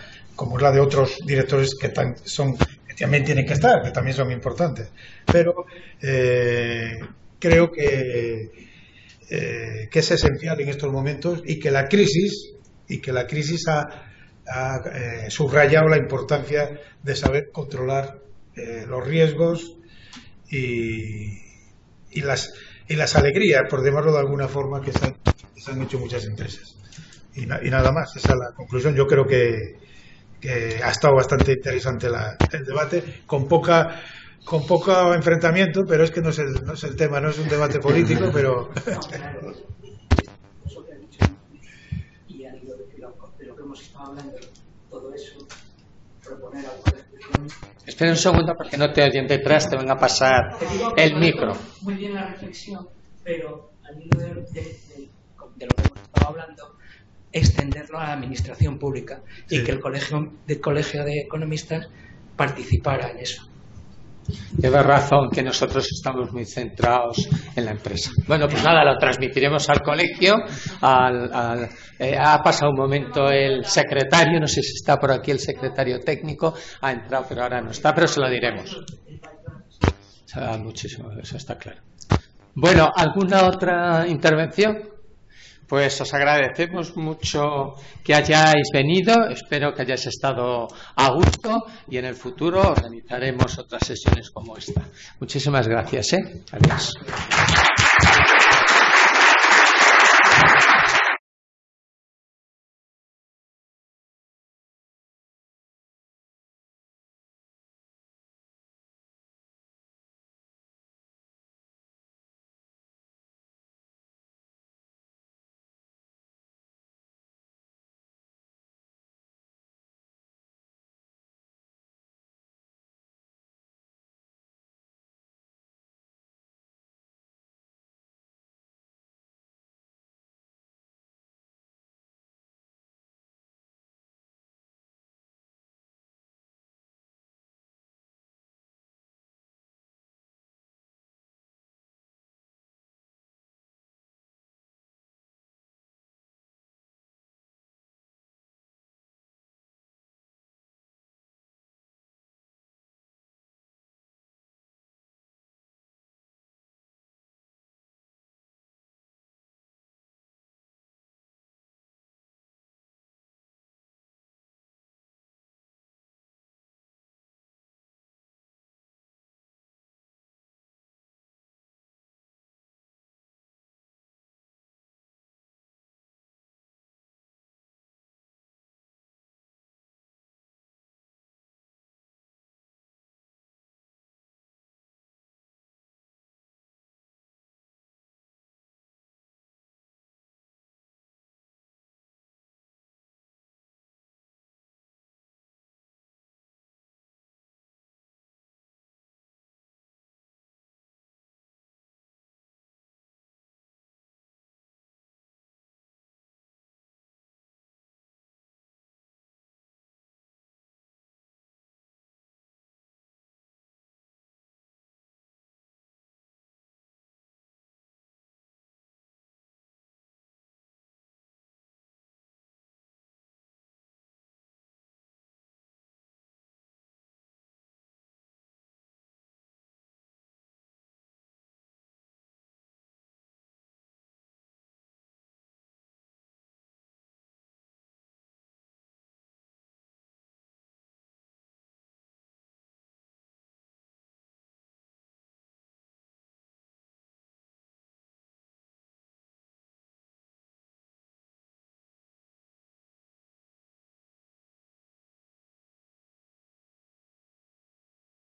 de otros directores que también tienen que estar, que también son importantes. Pero creo que es esencial en estos momentos y que la crisis ha subrayado la importancia de saber controlar los riesgos y y las alegrías, por llamarlo de alguna forma, que se han hecho muchas empresas. Y nada más, esa es la conclusión. Yo creo que ha estado bastante interesante el debate, con poco enfrentamiento, pero es que no es el tema, no es un debate político, pero... Y al hilo de lo que hemos estado hablando, todo eso, proponer alguna reflexión. Espera un segundo porque no te oyen detrás, te van a pasar el micro. Muy bien la reflexión, pero al hilo de lo que hemos estado hablando, extenderlo a la administración pública y que el colegio de economistas participara en eso. Lleva razón que nosotros estamos muy centrados en la empresa. Bueno, pues nada, lo transmitiremos al colegio. Ha pasado un momento el secretario, no sé si está por aquí el secretario técnico, ha entrado pero ahora no está, pero se lo diremos. Muchísimo, eso está claro. Bueno, ¿alguna otra intervención? Pues os agradecemos mucho que hayáis venido, espero que hayáis estado a gusto y en el futuro organizaremos otras sesiones como esta. Muchísimas gracias. Adiós.